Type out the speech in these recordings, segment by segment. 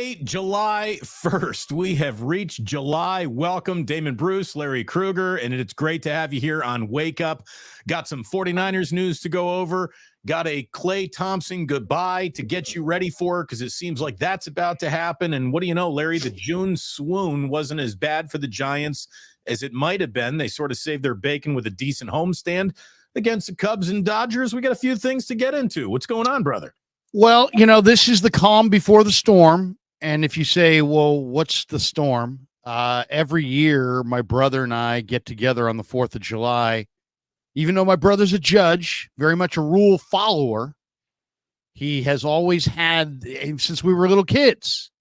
Friday, July 1st. We have reached July. Welcome, Damon Bruce, Larry Krueger, and it's great to have you here on Wake Up. Got some 49ers news to go over. Got a Klay Thompson goodbye to get you ready for, because it seems like that's about to happen. And what do you know, Larry? The June swoon wasn't as bad for the Giants as it might have been. They sort of saved their bacon with a decent homestand against the Cubs and Dodgers. We got a few things to get into. What's going on, brother? Well, you know, this is the calm before the storm. And if you say, well, what's the storm? Every year, my brother and I get together on the 4th of July. Even though my brother's a judge, very much a rule follower, he has always had, since we were little kids,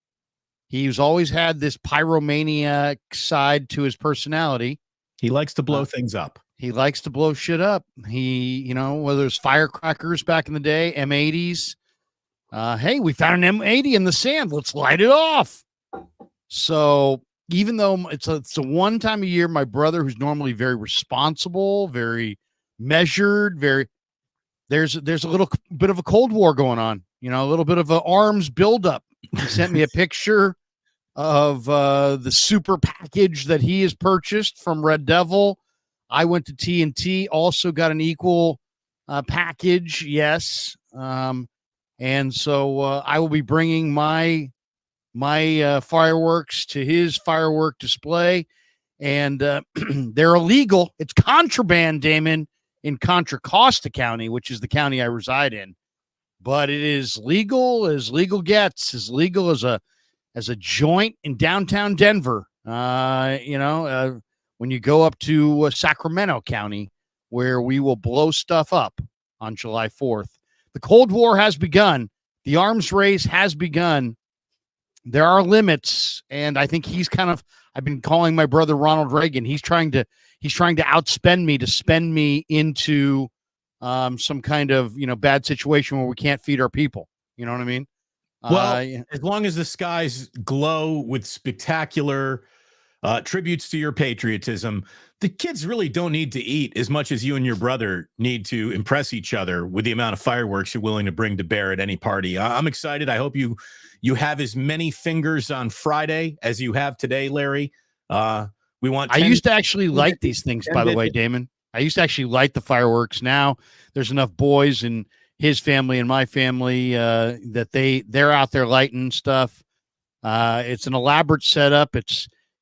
he's always had this pyromaniac side to his personality. He likes to blow things up. He likes to blow shit up. He, you know, whether it's firecrackers back in the day, M80s. Hey, we found an M80 in the sand. Let's light it off. So even though it's a one time a year, my brother, who's normally very responsible, very measured, there's a little bit of a Cold War going on, you know, a little bit of an arms buildup. He sent me a picture of the super package that he has purchased from Red Devil. I went to TNT, also got an equal package. Yes. And so I will be bringing my fireworks to his firework display, and they're illegal. It's contraband, Damon, in Contra Costa County, which is the county I reside in. But it is legal as legal gets, as legal as a joint in downtown Denver. When you go up to Sacramento County, where we will blow stuff up on July 4th. The Cold War has begun. The arms race has begun. There are limits, and I think I've been calling my brother Ronald Reagan. He's trying to outspend me, to spend me into some kind of, bad situation where we can't feed our people. You know what I mean? Well, as long as the skies glow with spectacular tributes to your patriotism, the kids really don't need to eat as much as you and your brother need to impress each other with the amount of fireworks you're willing to bring to bear at any party. I'm excited. I hope you have as many fingers on Friday as you have today, Larry. We want. I used to actually light these things, by the way, Damon. I used to actually light the fireworks. Now there's enough boys in his family and my family that they're out there lighting stuff. It's an elaborate setup.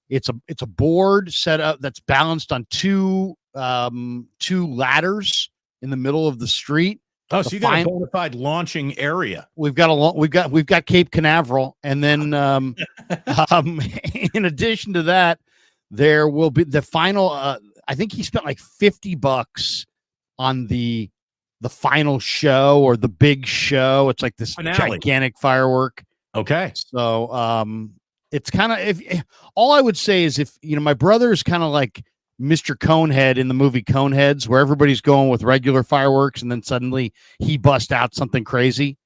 It's a board set up that's balanced on two ladders in the middle of the street. Oh, so you got a bona fide launching area. We've got Cape Canaveral, and then in addition to that, there will be the final. I think he spent like $50 on the final show, or the big show. It's like this gigantic firework. Okay, so it's kind of, all I would say is, if my brother is kind of like Mr. Conehead in the movie Coneheads, where everybody's going with regular fireworks and then suddenly he busts out something crazy.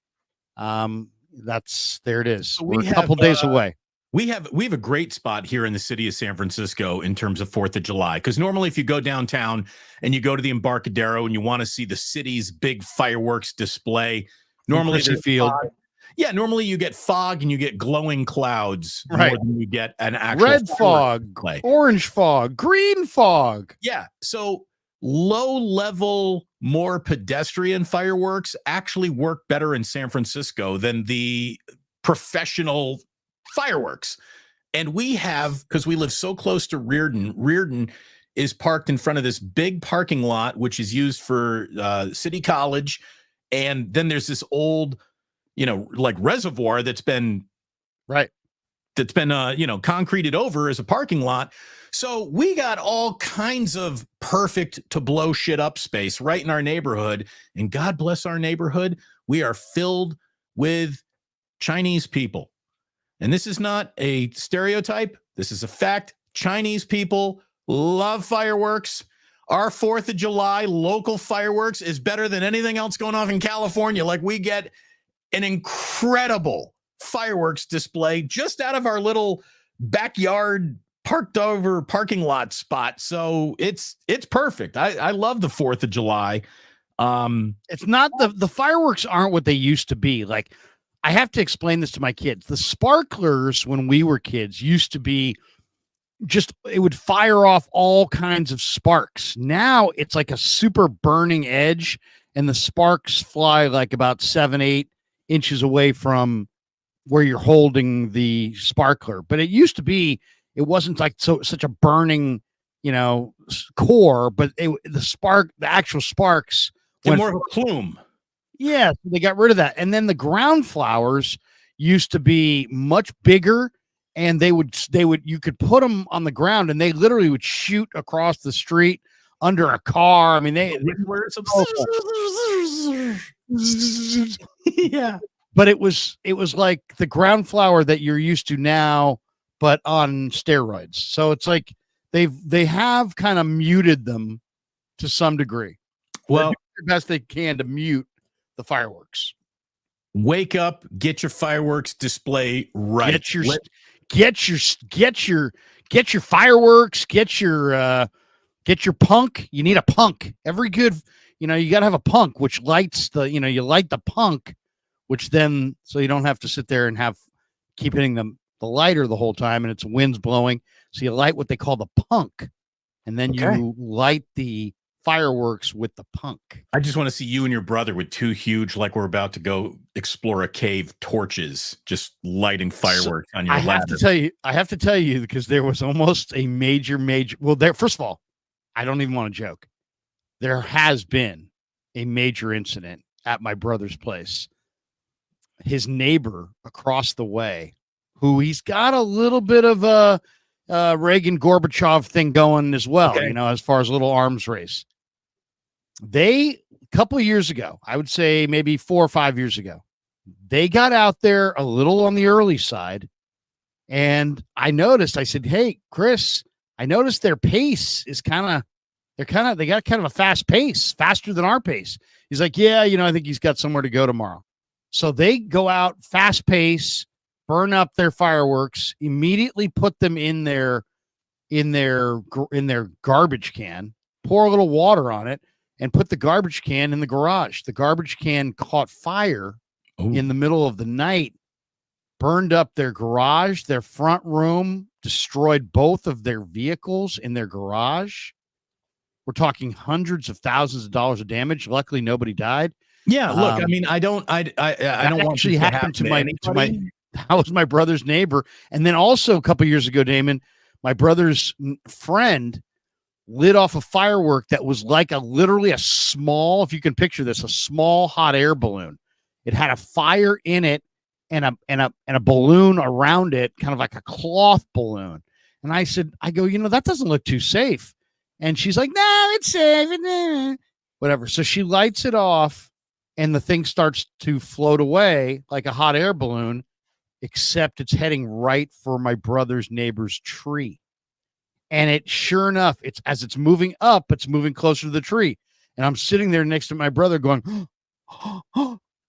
There it is. So we're a couple days away. We have a great spot here in the city of San Francisco in terms of 4th of July, because normally if you go downtown and you go to the Embarcadero and you want to see the city's big fireworks display, normally there's field. Yeah, normally you get fog and you get glowing clouds more than you get an actual red fog, orange fog, green fog. Yeah, so low-level, more pedestrian fireworks actually work better in San Francisco than the professional fireworks. And we have, because we live so close to Reardon is parked in front of this big parking lot, which is used for City College. And then there's this old, like reservoir that's been concreted over as a parking lot. So we got all kinds of perfect to blow shit up space right in our neighborhood. And God bless our neighborhood, we are filled with Chinese people. And this is not a stereotype. This is a fact. Chinese people love fireworks. Our 4th of July local fireworks is better than anything else going off in California. Like, we get an incredible fireworks display just out of our little backyard parked over parking lot spot. So it's perfect. I love the 4th of July. It's not the fireworks aren't what they used to be. Like, I have to explain this to my kids. The sparklers when we were kids used to be just, it would fire off all kinds of sparks. Now it's like a super burning edge, and the sparks fly like about 7-8 inches away from where you're holding the sparkler. But it used to be, it wasn't like such a burning, core, but the actual sparks Get more of a plume. Yeah, they got rid of that. And then the ground flowers used to be much bigger, and you could put them on the ground and they literally would shoot across the street under a car. I mean, Yeah. But it was like the ground flower that you're used to now, but on steroids. So it's like they have kind of muted them to some degree. Well, the best they can to mute the fireworks. Wake up, get your fireworks display right. Get your fireworks, get your punk. You need a punk. Every good, you got to have a punk which lights you light the punk, which then, so you don't have to sit there and keep hitting the lighter the whole time and it's wind's blowing. So you light what they call the punk, and then you light the fireworks with the punk. I just want to see you and your brother with two huge, like we're about to go explore a cave, torches, just lighting fireworks on your ladder. I have to tell you, because there was almost a major, first of all, I don't even want to joke. There has been a major incident at my brother's place. His neighbor across the way, who he's got a little bit of a Reagan Gorbachev thing going as well, as far as a little arms race. A couple of years ago, I would say maybe 4 or 5 years ago, they got out there a little on the early side. And I said, hey, Chris, I noticed their pace is they got kind of a fast pace, faster than our pace. He's like, yeah, I think he's got somewhere to go tomorrow. So they go out fast pace, burn up their fireworks, immediately put them in their garbage can, pour a little water on it, and put the garbage can in the garage. The garbage can caught fire in the middle of the night, burned up their garage, their front room, destroyed both of their vehicles in their garage. We're talking hundreds of thousands of dollars of damage. Luckily, nobody died. Yeah, look, I mean, I don't want actually happen to that was my brother's neighbor. And then also a couple years ago, Damon, my brother's friend lit off a firework that was like literally a small, if you can picture this, a small hot air balloon. It had a fire in it and a balloon around it, kind of like a cloth balloon. And I go, that doesn't look too safe. And she's like, no, it's safe. Whatever. So she lights it off and the thing starts to float away like a hot air balloon, except it's heading right for my brother's neighbor's tree. And sure enough, as it's moving up, it's moving closer to the tree. And I'm sitting there next to my brother going,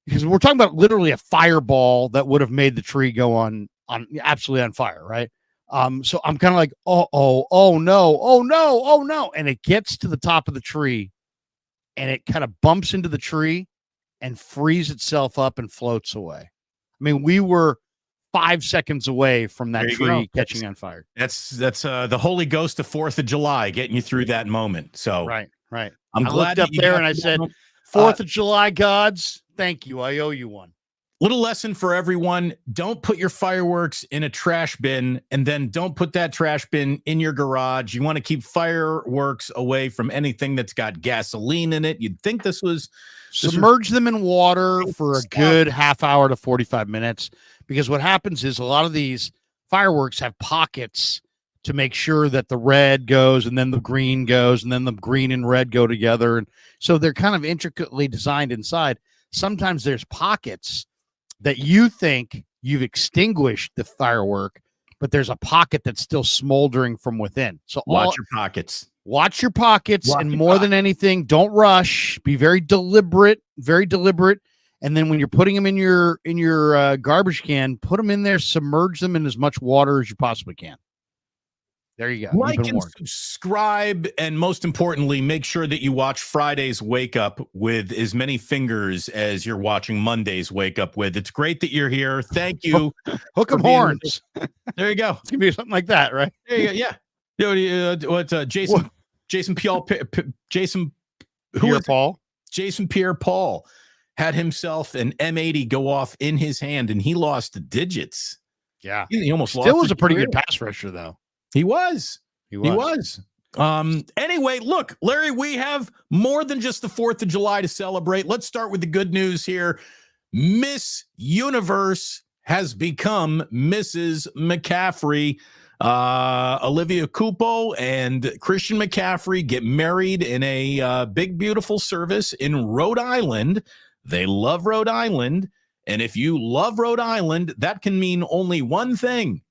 because we're talking about literally a fireball that would have made the tree go on absolutely on fire, right? So I'm kind of like, oh no. And it gets to the top of the tree and it kind of bumps into the tree and frees itself up and floats away. I mean, we were 5 seconds away from that tree catching on fire. That's the Holy Ghost of 4th of July getting you through that moment. So right. I'm glad looked up there and I said, 4th of July gods, thank you. I owe you one. Little lesson for everyone. Don't put your fireworks in a trash bin, and then don't put that trash bin in your garage. You want to keep fireworks away from anything that's got gasoline in it. You'd think this was submerge them in water for a good half hour to 45 minutes, because what happens is a lot of these fireworks have pockets to make sure that the red goes and then the green goes and then the green and red go together. And so they're kind of intricately designed inside. Sometimes there's pockets that you think you've extinguished the firework, but there's a pocket that's still smoldering from within. So watch your pockets. Watch your pockets, and more than anything, don't rush. Be very deliberate, very deliberate. And then when you're putting them in your garbage can, put them in there, submerge them in as much water as you possibly can. There you go. You've Like been and warned. subscribe, and most importantly, make sure that you watch Friday's Wake Up with as many fingers as you're watching Monday's Wake Up with. It's great that you're here. Thank you. Hook 'em for being with us. horns. There you go. It's gonna be something like that, right? There you go. Yeah. Jason? What? Jason Jason. Who Pierre is it? Paul. Jason Pierre-Paul had himself an M80 go off in his hand, and he lost digits. Yeah. He almost Still lost was his a pretty career. good pass rusher, though. He was. He He was. Anyway, look, Larry, we have more than just the 4th of July to celebrate. Let's start with the good news here. Miss Universe has become Mrs. McCaffrey. Olivia Cupo and Christian McCaffrey get married in a big, beautiful service in Rhode Island. They love Rhode Island. And if you love Rhode Island, that can mean only one thing.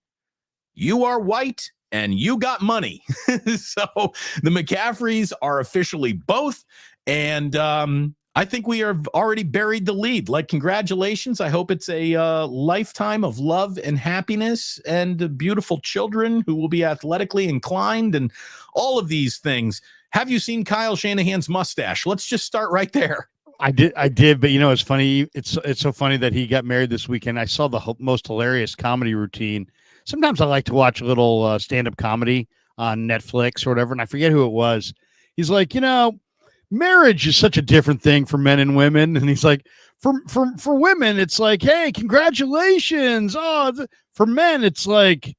You are white and you got money. So the McCaffreys are officially both. And I think we have already buried the lead. Like, congratulations. I hope it's a lifetime of love and happiness and beautiful children who will be athletically inclined and all of these things. Have you seen Kyle Shanahan's mustache? Let's just start right there. I did, but it's funny. It's so funny that he got married this weekend. I saw the most hilarious comedy routine. Sometimes I like to watch a little stand-up comedy on Netflix or whatever, and I forget who it was. He's like, marriage is such a different thing for men and women, and he's like, for women, it's like, hey, congratulations. Oh, for men, it's like,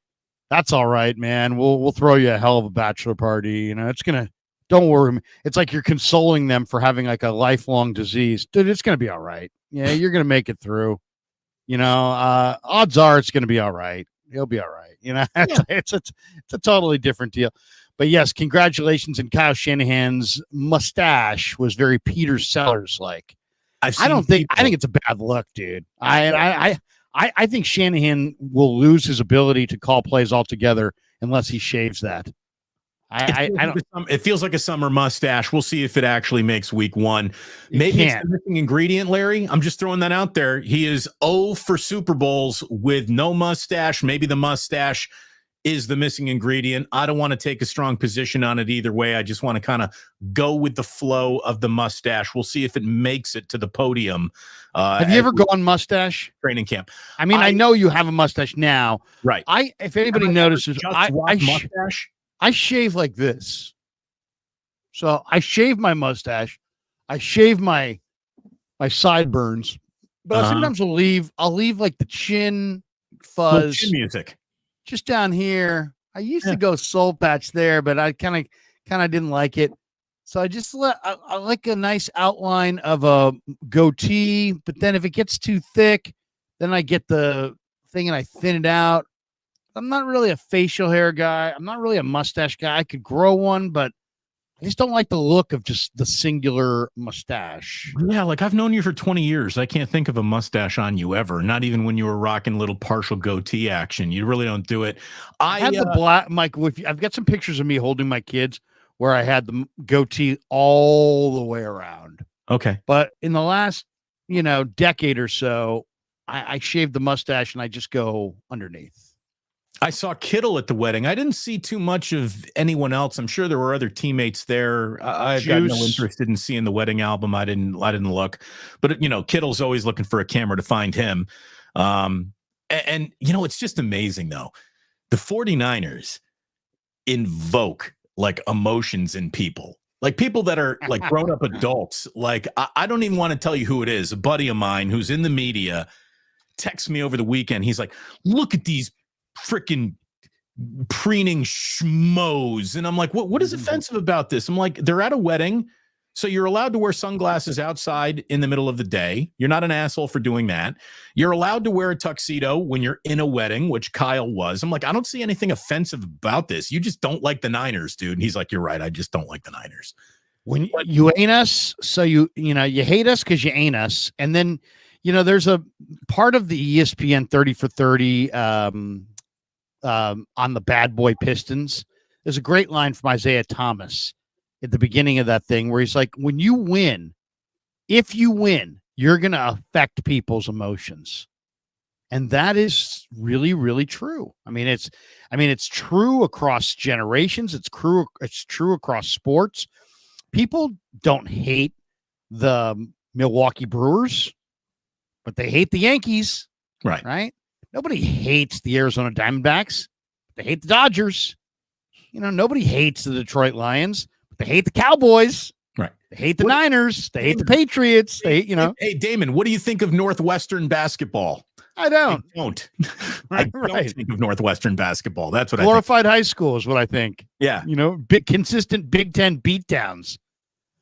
that's all right, man. We'll throw you a hell of a bachelor party. It's gonna. Don't worry. It's like you're consoling them for having like a lifelong disease. Dude, it's going to be all right. Yeah, you're going to make it through. Odds are it's going to be all right. You'll be all right. Yeah. It's a totally different deal. But yes, congratulations. And Kyle Shanahan's mustache was very Peter Sellers like. I think it's a bad look, dude. I think Shanahan will lose his ability to call plays altogether unless he shaves that. It feels like a summer mustache. We'll see if it actually makes week one. Maybe it's the missing ingredient, Larry. I'm just throwing that out there. He is 0 for Super Bowls with no mustache. Maybe the mustache is the missing ingredient. I don't want to take a strong position on it either way. I just want to kind of go with the flow of the mustache. We'll see if it makes it to the podium. Have you ever gone mustache training camp? I mean, I know you have a mustache now, right? If anybody notices, mustache. I shave like this. So I shave my mustache. I shave my sideburns. But sometimes I'll leave like the chin fuzz. Chin music. Just down here. I used to go soul patch there, but I kind of didn't like it. So I just I like a nice outline of a goatee, but then if it gets too thick, then I get the thing and I thin it out. I'm not really a facial hair guy. I'm not really a mustache guy. I could grow one, but I just don't like the look of just the singular mustache. Yeah, like I've known you for 20 years. I can't think of a mustache on you ever. Not even when you were rocking little partial goatee action. You really don't do it. I had the black, Mike. I've got some pictures of me holding my kids where I had the goatee all the way around. Okay. But in the last, decade or so, I shaved the mustache and I just go underneath. I saw Kittle at the wedding. I didn't see too much of anyone else. I'm sure there were other teammates there. I've got no interest in seeing the wedding album. I didn't look, but Kittle's always looking for a camera to find him. And it's just amazing though. The 49ers invoke like emotions in people, like people that are like grown up adults. Like I don't even want to tell you who it is. A buddy of mine who's in the media texts me over the weekend. He's like, look at these freaking preening schmoes. And I'm like, what is offensive about this? I'm like, they're at a wedding, so you're allowed to wear sunglasses outside in the middle of the day. You're not an asshole for doing that. You're allowed to wear a tuxedo when you're in a wedding, which Kyle was. I'm like, I don't see anything offensive about this. You just don't like the Niners, dude. And he's like, you're right. I just don't like the Niners. When you ain't us, so you hate us because you ain't us. And then, there's a part of the ESPN 30 for 30 on the Bad Boy Pistons. There's a great line from Isaiah Thomas at the beginning of that thing where he's like, when you win, if you win, you're going to affect people's emotions. And that is really, really true. I mean, it's true across generations. It's true across sports. People don't hate the Milwaukee Brewers, but they hate the Yankees. Right. Right. Nobody hates the Arizona Diamondbacks. They hate the Dodgers. Nobody hates the Detroit Lions, but they hate the Cowboys. Right. They hate the Niners. They hate the Patriots. Hey, Damon, what do you think of Northwestern basketball? I don't. I don't think of Northwestern basketball. That's what glorified high school is what I think. Yeah. Consistent Big Ten beatdowns.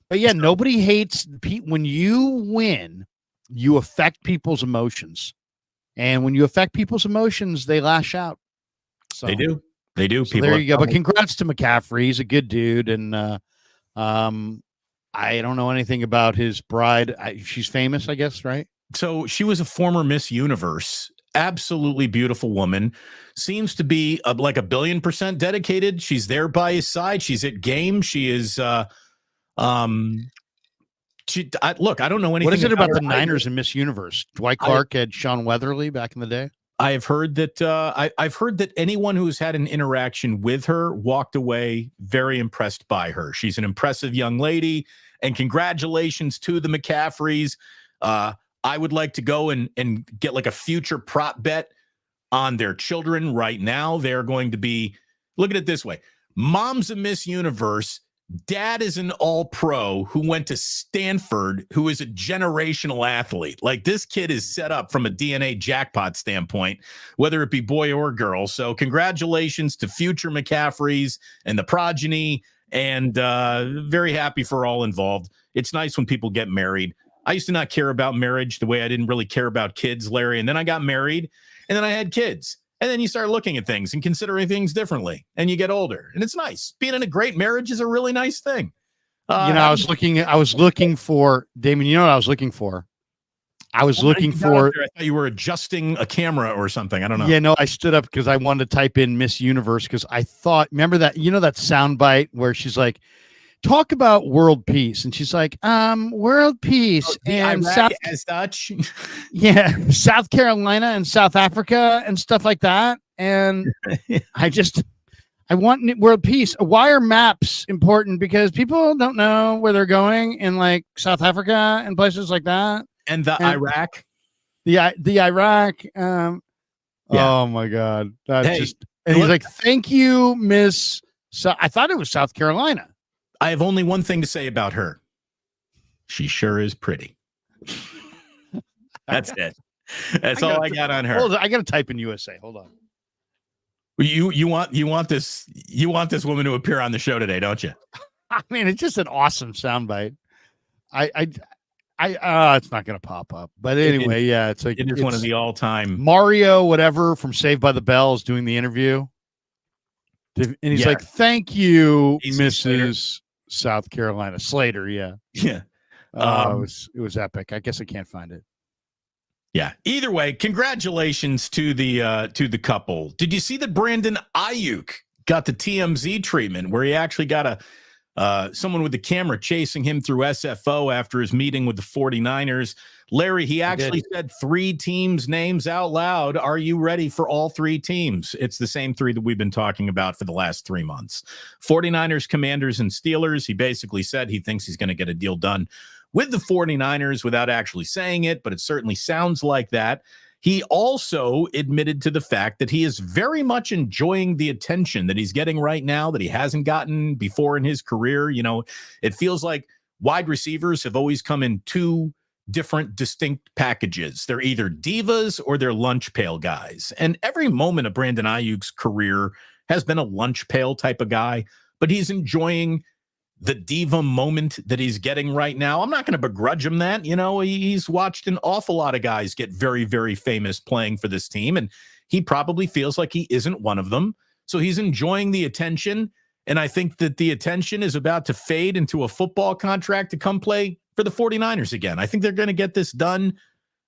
But yeah, nobody hates when you win, you affect people's emotions. And when you affect people's emotions, they lash out. So They do. So there you go. But congrats to McCaffrey. He's a good dude. And I don't know anything about his bride. She's famous, I guess, right? So she was a former Miss Universe. Absolutely beautiful woman. Seems to be like 1,000,000,000% dedicated. She's there by his side. She's at games. She is. Look, I don't know anything. What is it about the Niners and Miss Universe? Dwight Clark had Sean Weatherly back in the day. I've heard that. I've heard that anyone who's had an interaction with her walked away very impressed by her. She's an impressive young lady, and congratulations to the McCaffreys. I would like to go and get like a future prop bet on their children right now. They're going to be, look at it this way. Mom's a Miss Universe. Dad is an all-pro who went to Stanford, who is a generational athlete. Like, this kid is set up from a DNA jackpot standpoint, whether it be boy or girl. So congratulations to future McCaffreys and the progeny, and very happy for all involved. It's nice when people get married. I used to not care about marriage the way I didn't really care about kids, Larry. And then I got married, and then I had kids. And then you start looking at things and considering things differently, and you get older. And it's nice. Being in a great marriage is a really nice thing. I was looking for, Damon, you know what I was looking for? I thought you were adjusting a camera or something. I don't know. Yeah, no, I stood up because I wanted to type in Miss Universe because I thought, remember that, that soundbite where she's like, talk about world peace, and she's like, world peace and as Dutch. Yeah, South Carolina and South Africa and stuff like that. And I want world peace. Why are maps important? Because people don't know where they're going in like South Africa and places like that. And Iraq. The Iraq. Yeah. Oh my God. And he's like, thank you, Miss. So I thought it was South Carolina. I have only one thing to say about her. She sure is pretty. That's it. That's all I got on her. Hold on, I got to type in USA. Hold on. You want this woman to appear on the show today, don't you? I mean, it's just an awesome soundbite. It's not going to pop up, but anyway, yeah, it's like it's one of the all-time Mario, whatever from Saved by the Bell is doing the interview, and he's like, "Thank you, Mrs. South Carolina Slater." Yeah. It was epic. I guess I can't find it. Yeah. Either way, congratulations to the couple. Did you see that Brandon Aiyuk got the TMZ treatment where he actually got someone with the camera chasing him through SFO after his meeting with the 49ers? Larry, he actually said 3 teams' names out loud. Are you ready for all 3 teams? It's the same 3 that we've been talking about for the last 3 months. 49ers, Commanders, and Steelers. He basically said he thinks he's going to get a deal done with the 49ers without actually saying it, but it certainly sounds like that. He also admitted to the fact that he is very much enjoying the attention that he's getting right now that he hasn't gotten before in his career. It feels like wide receivers have always come in 2 different distinct packages. They're either divas or they're lunch pail guys. And every moment of Brandon Aiyuk's career has been a lunch pail type of guy, but he's enjoying the diva moment that he's getting right now. I'm not going to begrudge him that. He's watched an awful lot of guys get very, very famous playing for this team, and he probably feels like he isn't one of them. So he's enjoying the attention, and I think that the attention is about to fade into a football contract to come play for the 49ers again. I think they're going to get this done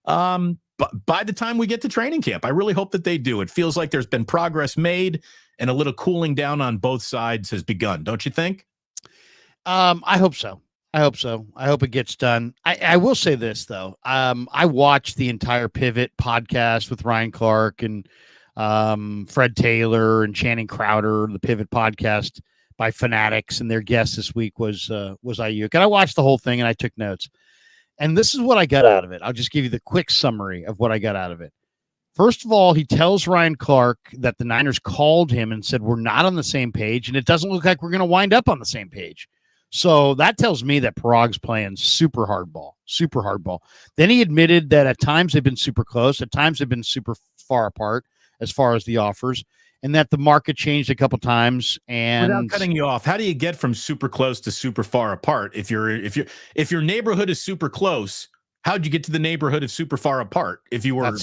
but by the time we get to training camp. I really hope that they do. It feels like there's been progress made, and a little cooling down on both sides has begun. Don't you think? I hope so. I hope so. I hope it gets done. I will say this though. I watched the entire Pivot podcast with Ryan Clark and Fred Taylor and Channing Crowder, the Pivot podcast by Fanatics, and their guest this week was Aiyuk. And I watched the whole thing and I took notes. And this is what I got out of it. I'll just give you the quick summary of what I got out of it. First of all, he tells Ryan Clark that the Niners called him and said, we're not on the same page, and it doesn't look like we're going to wind up on the same page. So that tells me that Parag's playing super hardball. Then he admitted that at times they've been super close, at times they've been super far apart as far as the offers, and that the market changed a couple times. And without cutting you off, how do you get from super close to super far apart? If your neighborhood is super close, how'd you get to the neighborhood of super far apart? If you were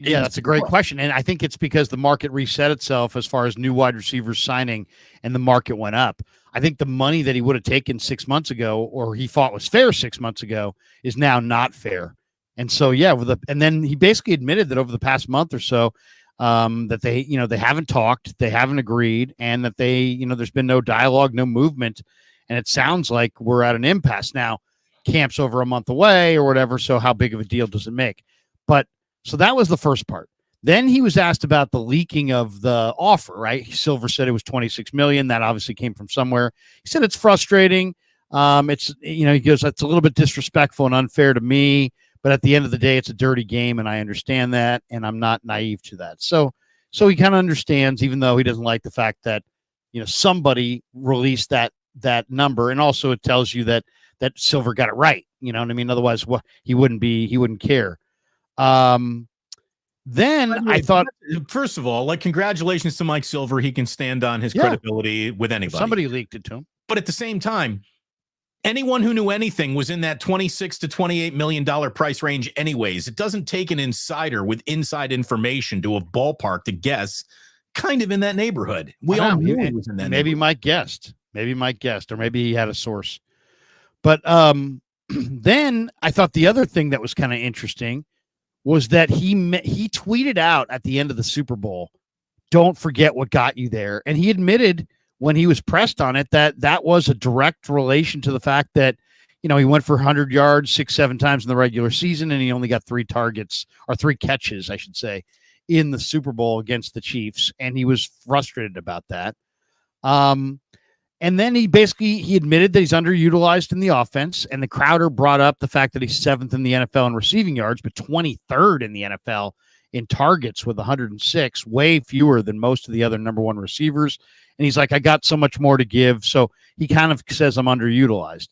that's a great question. And I think it's because the market reset itself as far as new wide receivers signing and the market went up. I think the money that he would have taken 6 months ago, or he thought was fair 6 months ago, is now not fair. And so, yeah, and then he basically admitted that over the past month or so, that they haven't talked, they haven't agreed, and that there's been no dialogue, no movement. And it sounds like we're at an impasse now. Camp's over a month away or whatever. So how big of a deal does it make? But so that was the first part. Then he was asked about the leaking of the offer, right? Silver said it was $26 million. That obviously came from somewhere. He said it's frustrating. He goes, that's a little bit disrespectful and unfair to me, but at the end of the day, it's a dirty game, and I understand that, and I'm not naive to that. So he kind of understands, even though he doesn't like the fact that somebody released that number, and also it tells you that Silver got it right. You know what I mean? Otherwise, he wouldn't care. Then I thought, first of all, congratulations to Mike Silver. He can stand on his credibility with anybody. Somebody leaked it to him. But at the same time, anyone who knew anything was in that $26 to $28 million price range anyways. It doesn't take an insider with inside information to a ballpark to guess kind of in that neighborhood. We all knew he was in that maybe Mike guessed, or maybe he had a source. But then I thought the other thing that was kind of interesting was that he tweeted out at the end of the Super Bowl, don't forget what got you there. And he admitted when he was pressed on it that was a direct relation to the fact that, he went for 100 yards 6-7 times in the regular season, and he only got 3 catches, I should say, in the Super Bowl against the Chiefs. And he was frustrated about that. And then he admitted that he's underutilized in the offense, and the Crowder brought up the fact that he's 7th in the NFL in receiving yards, but 23rd in the NFL in targets with 106, way fewer than most of the other number 1 receivers. And he's like, I got so much more to give. So he kind of says I'm underutilized.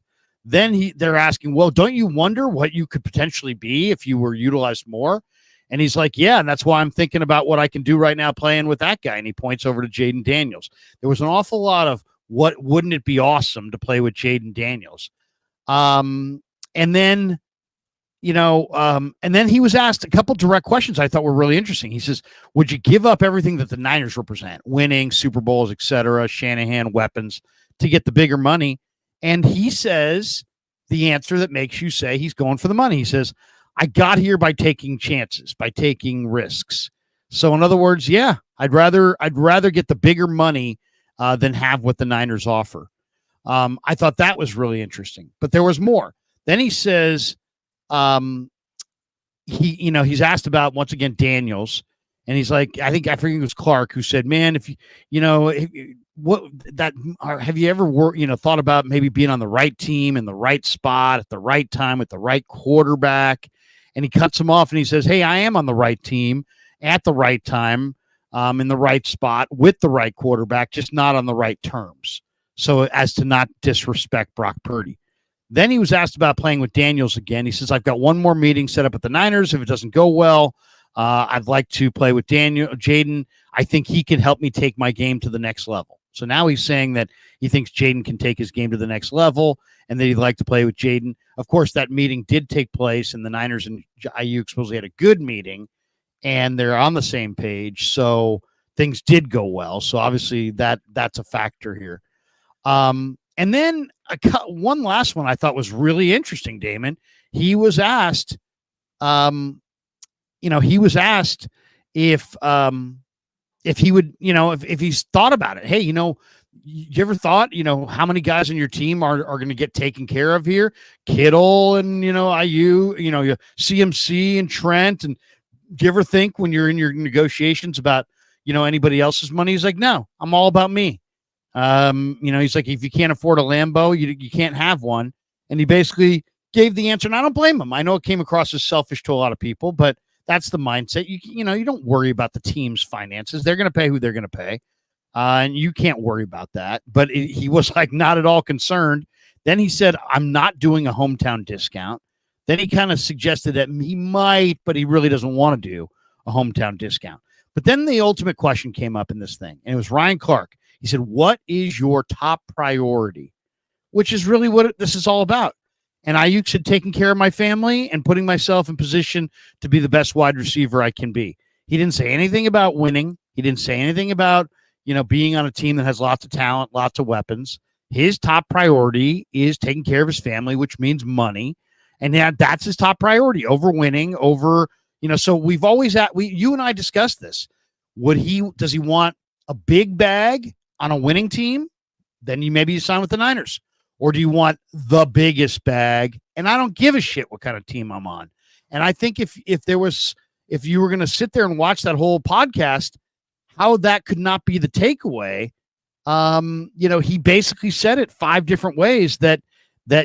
Then they're asking, well, don't you wonder what you could potentially be if you were utilized more? And he's like, yeah, and that's why I'm thinking about what I can do right now playing with that guy. And he points over to Jaden Daniels. There was an awful lot of, what wouldn't it be awesome to play with Jaden Daniels? And then he was asked a couple direct questions I thought were really interesting. He says, would you give up everything that the Niners represent, winning Super Bowls, etc., Shanahan, weapons, to get the bigger money? And he says the answer that makes you say he's going for the money. He says, I got here by taking chances, by taking risks. So in other words, yeah, I'd rather get the bigger money than have what the Niners offer. I thought that was really interesting, but there was more. Then he says, he's asked about, once again, Daniels, and he's like, I forget it was Clark who said, man, have you ever thought about maybe being on the right team in the right spot at the right time with the right quarterback? And he cuts him off and he says, hey, I am on the right team at the right time. In the right spot with the right quarterback, just not on the right terms, so as to not disrespect Brock Purdy. Then he was asked about playing with Daniels again. He says, I've got one more meeting set up at the Niners. If it doesn't go well, I'd like to play with Jaden. I think he can help me take my game to the next level. So now he's saying that he thinks Jaden can take his game to the next level and that he'd like to play with Jaden. Of course, that meeting did take place, and the Niners and Aiyuk supposedly had a good meeting, and they're on the same page. So things did go well. So obviously that's a factor here. And then one last one I thought was really interesting, Damon. He was asked, if he would, if he's thought about it. Hey, you ever thought, how many guys on your team are going to get taken care of here? Kittle and, Aiyuk, CMC and Trent. And do you ever think when you're in your negotiations about, anybody else's money? He's like, no, I'm all about me. He's like, if you can't afford a Lambo, you can't have one. And he basically gave the answer, and I don't blame him. I know it came across as selfish to a lot of people, but that's the mindset. You don't worry about the team's finances. They're going to pay who they're going to pay. And you can't worry about that. But he was like not at all concerned. Then he said, I'm not doing a hometown discount. Then he kind of suggested that he might, but he really doesn't want to do a hometown discount. But then the ultimate question came up in this thing, and it was Ryan Clark. He said, what is your top priority? Which is really what this is all about. And Aiyuk said, taking care of my family and putting myself in position to be the best wide receiver I can be. He didn't say anything about winning. He didn't say anything about, being on a team that has lots of talent, lots of weapons. His top priority is taking care of his family, which means money. And that's his top priority over winning, over, so we've always you and I discussed this. Does he want a big bag on a winning team? Then maybe you sign with the Niners. Or do you want the biggest bag? And I don't give a shit what kind of team I'm on. And I think if you were going to sit there and watch that whole podcast, how that could not be the takeaway. He basically said it 5 different ways that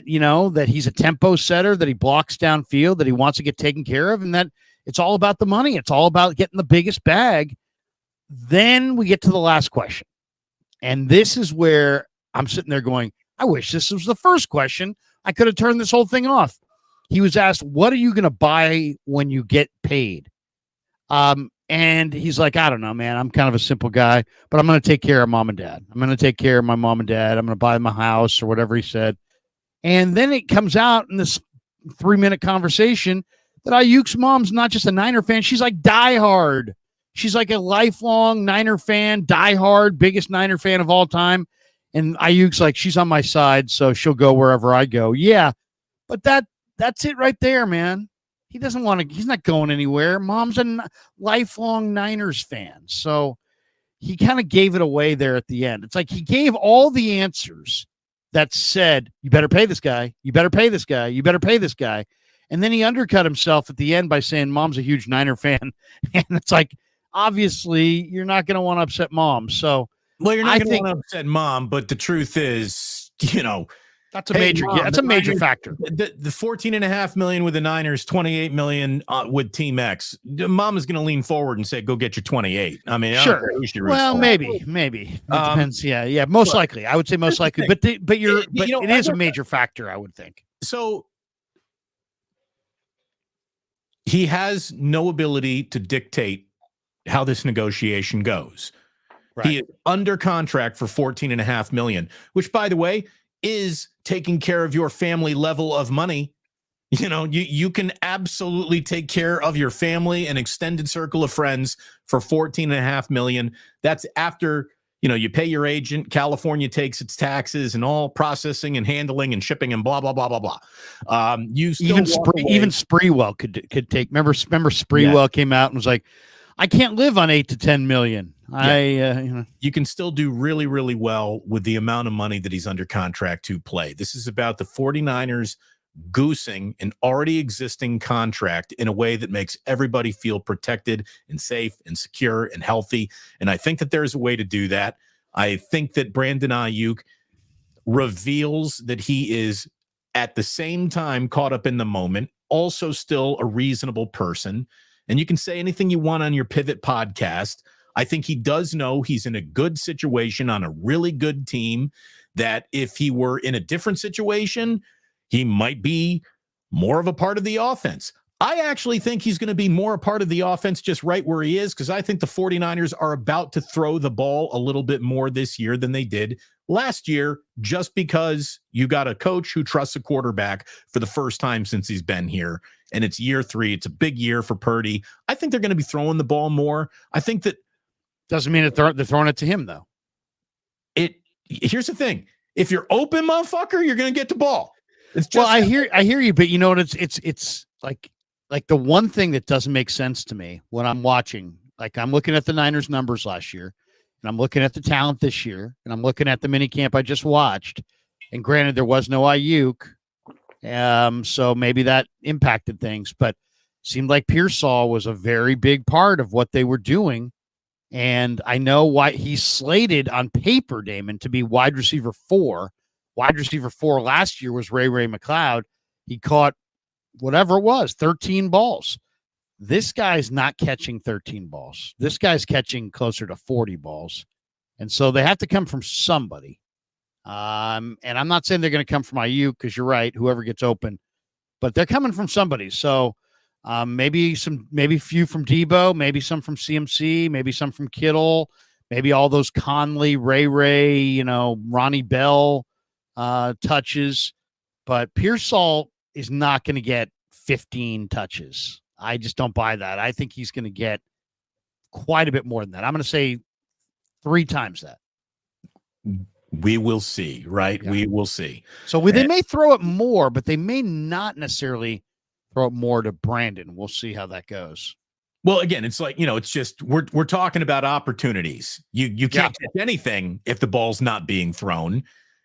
he's a tempo setter, that he blocks downfield, that he wants to get taken care of, and that it's all about the money. It's all about getting the biggest bag. Then we get to the last question. And this is where I'm sitting there going, I wish this was the first question. I could have turned this whole thing off. He was asked, what are you going to buy when you get paid? And he's like, I don't know, man. I'm kind of a simple guy, but I'm going to take care of mom and dad. I'm going to take care of my mom and dad. I'm going to buy them a house or whatever he said. And then it comes out in this 3-minute conversation that Aiyuk's mom's not just a Niner fan. She's like diehard. She's like a lifelong Niner fan, diehard, biggest Niner fan of all time. And Aiyuk's like, she's on my side, so she'll go wherever I go. Yeah, but that's it right there, man. He doesn't want to. He's not going anywhere. Mom's a lifelong Niners fan, so he kind of gave it away there at the end. It's like he gave all the answers that said, you better pay this guy, you better pay this guy, you better pay this guy. And then he undercut himself at the end by saying mom's a huge Niner fan. And it's like, obviously, you're not going to want to upset mom. So, well, you're not going to want to upset mom, but the truth is, that's a major. Mom, that's a major Niners, factor. The $14.5 million with the Niners, $28 million with Team X. Mom is going to lean forward and say, "Go get your 28." I mean, sure. Well, maybe. It depends. Yeah. Most likely, I would say most likely. But it is a major factor, I would think. So he has no ability to dictate how this negotiation goes. Right. He is under contract for $14.5 million, which, by the way, is taking care of your family level of money. You can absolutely take care of your family and extended circle of friends for $14.5 million. That's after, you pay your agent. California takes its taxes and all processing and handling and shipping and blah, blah, blah, blah, blah. Even Spreewell could take, remember Spreewell came out and was like, I can't live on 8 to 10 million. Yeah. You can still do really, really well with the amount of money that he's under contract to play. This is about the 49ers goosing an already existing contract in a way that makes everybody feel protected and safe and secure and healthy. And I think that there's a way to do that. I think that Brandon Aiyuk reveals that he is at the same time caught up in the moment, also still a reasonable person. And you can say anything you want on your Pivot podcast. I think he does know he's in a good situation on a really good team, that if he were in a different situation, he might be more of a part of the offense. I actually think he's going to be more a part of the offense just right where he is, because I think the 49ers are about to throw the ball a little bit more this year than they did last year, just because you got a coach who trusts a quarterback for the first time since he's been here. And it's year 3. It's a big year for Purdy. I think they're going to be throwing the ball more. I think that doesn't mean that they're throwing it to him, though. Here's the thing. If you're open, motherfucker, you're going to get the ball. It's just, well, I hear you, but you know what? It's like the one thing that doesn't make sense to me when I'm watching, like I'm looking at the Niners numbers last year, and I'm looking at the talent this year, and I'm looking at the mini camp I just watched, and granted there was no Aiyuk, so maybe that impacted things, but seemed like Pearsall was a very big part of what they were doing. And I know why he's slated on paper, Damon, to be wide receiver 4. Wide receiver 4 last year was Ray McLeod. He caught whatever it was, 13 balls. This guy's not catching 13 balls. This guy's catching closer to 40 balls. And so they have to come from somebody. And I'm not saying they're going to come from Aiyuk, because you're right, whoever gets open, but they're coming from somebody. So maybe a few from Debo, maybe some from CMC, maybe some from Kittle, maybe all those Conley, Ray, Ronnie Bell touches. But Pearsall is not going to get 15 touches. I just don't buy that. I think he's going to get quite a bit more than that. I'm going to say 3 times that. We will see, right? Yeah. We will see. So they may throw it more, but they may not necessarily throw it more to Brandon. We'll see how that goes. Well, again, it's like, it's just we're talking about opportunities. You can't catch anything if the ball's not being thrown,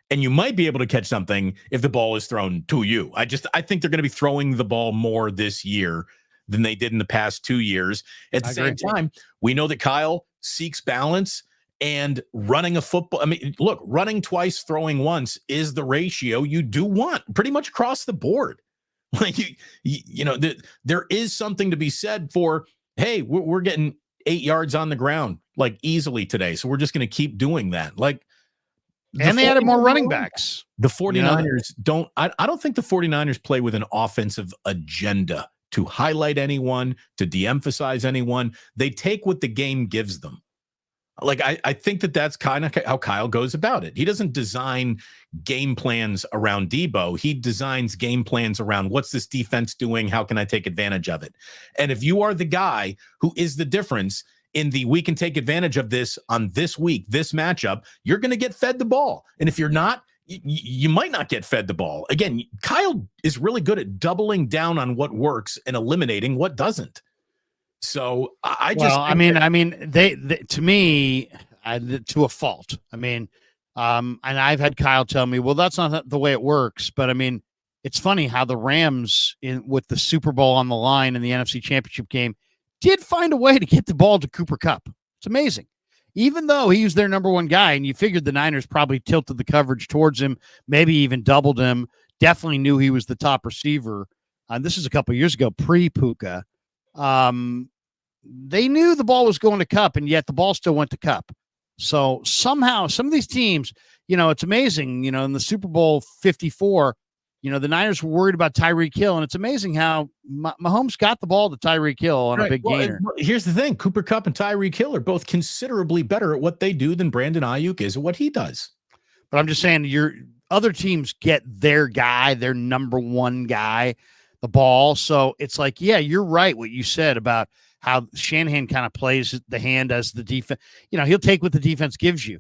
and you might be able to catch something if the ball is thrown to you. I think they're going to be throwing the ball more this year than they did in the past 2 years. At the same time, we know that Kyle seeks balance, and running a football. I mean, look, running twice, throwing once is the ratio you do want pretty much across the board. Like, there is something to be said for, hey, we're getting 8 yards on the ground, like, easily today. So we're just going to keep doing that. Like, and they added more running backs. The 49ers I don't think the 49ers play with an offensive agenda to highlight anyone, to de-emphasize anyone. They take what the game gives them. Like, I think that's kind of how Kyle goes about it. He doesn't design game plans around Debo. He designs game plans around, what's this defense doing? How can I take advantage of it? And if you are the guy who is the difference in the we can take advantage of this on this week, this matchup, you're going to get fed the ball. And if you're not, you might not get fed the ball. Again, Kyle is really good at doubling down on what works and eliminating what doesn't. So they to me, to a fault. I mean, and I've had Kyle tell me, well, that's not the way it works. But I mean, it's funny how the Rams, with the Super Bowl on the line in the NFC Championship game, did find a way to get the ball to Cooper Kupp. It's amazing. Even though he was their number one guy, and you figured the Niners probably tilted the coverage towards him, maybe even doubled him, definitely knew he was the top receiver. This is a couple of years ago, pre-Puka. They knew the ball was going to Kupp, and yet the ball still went to Kupp. So somehow, some of these teams, it's amazing, in the Super Bowl 54, the Niners were worried about Tyreek Hill, and it's amazing how Mahomes got the ball to Tyreek Hill on a big gainer. Here's the thing. Cooper Kupp and Tyreek Hill are both considerably better at what they do than Brandon Aiyuk is at what he does. But I'm just saying, your other teams get their guy, their number one guy, the ball. So it's like, yeah, you're right what you said about how Shanahan kind of plays the hand as the defense. He'll take what the defense gives you,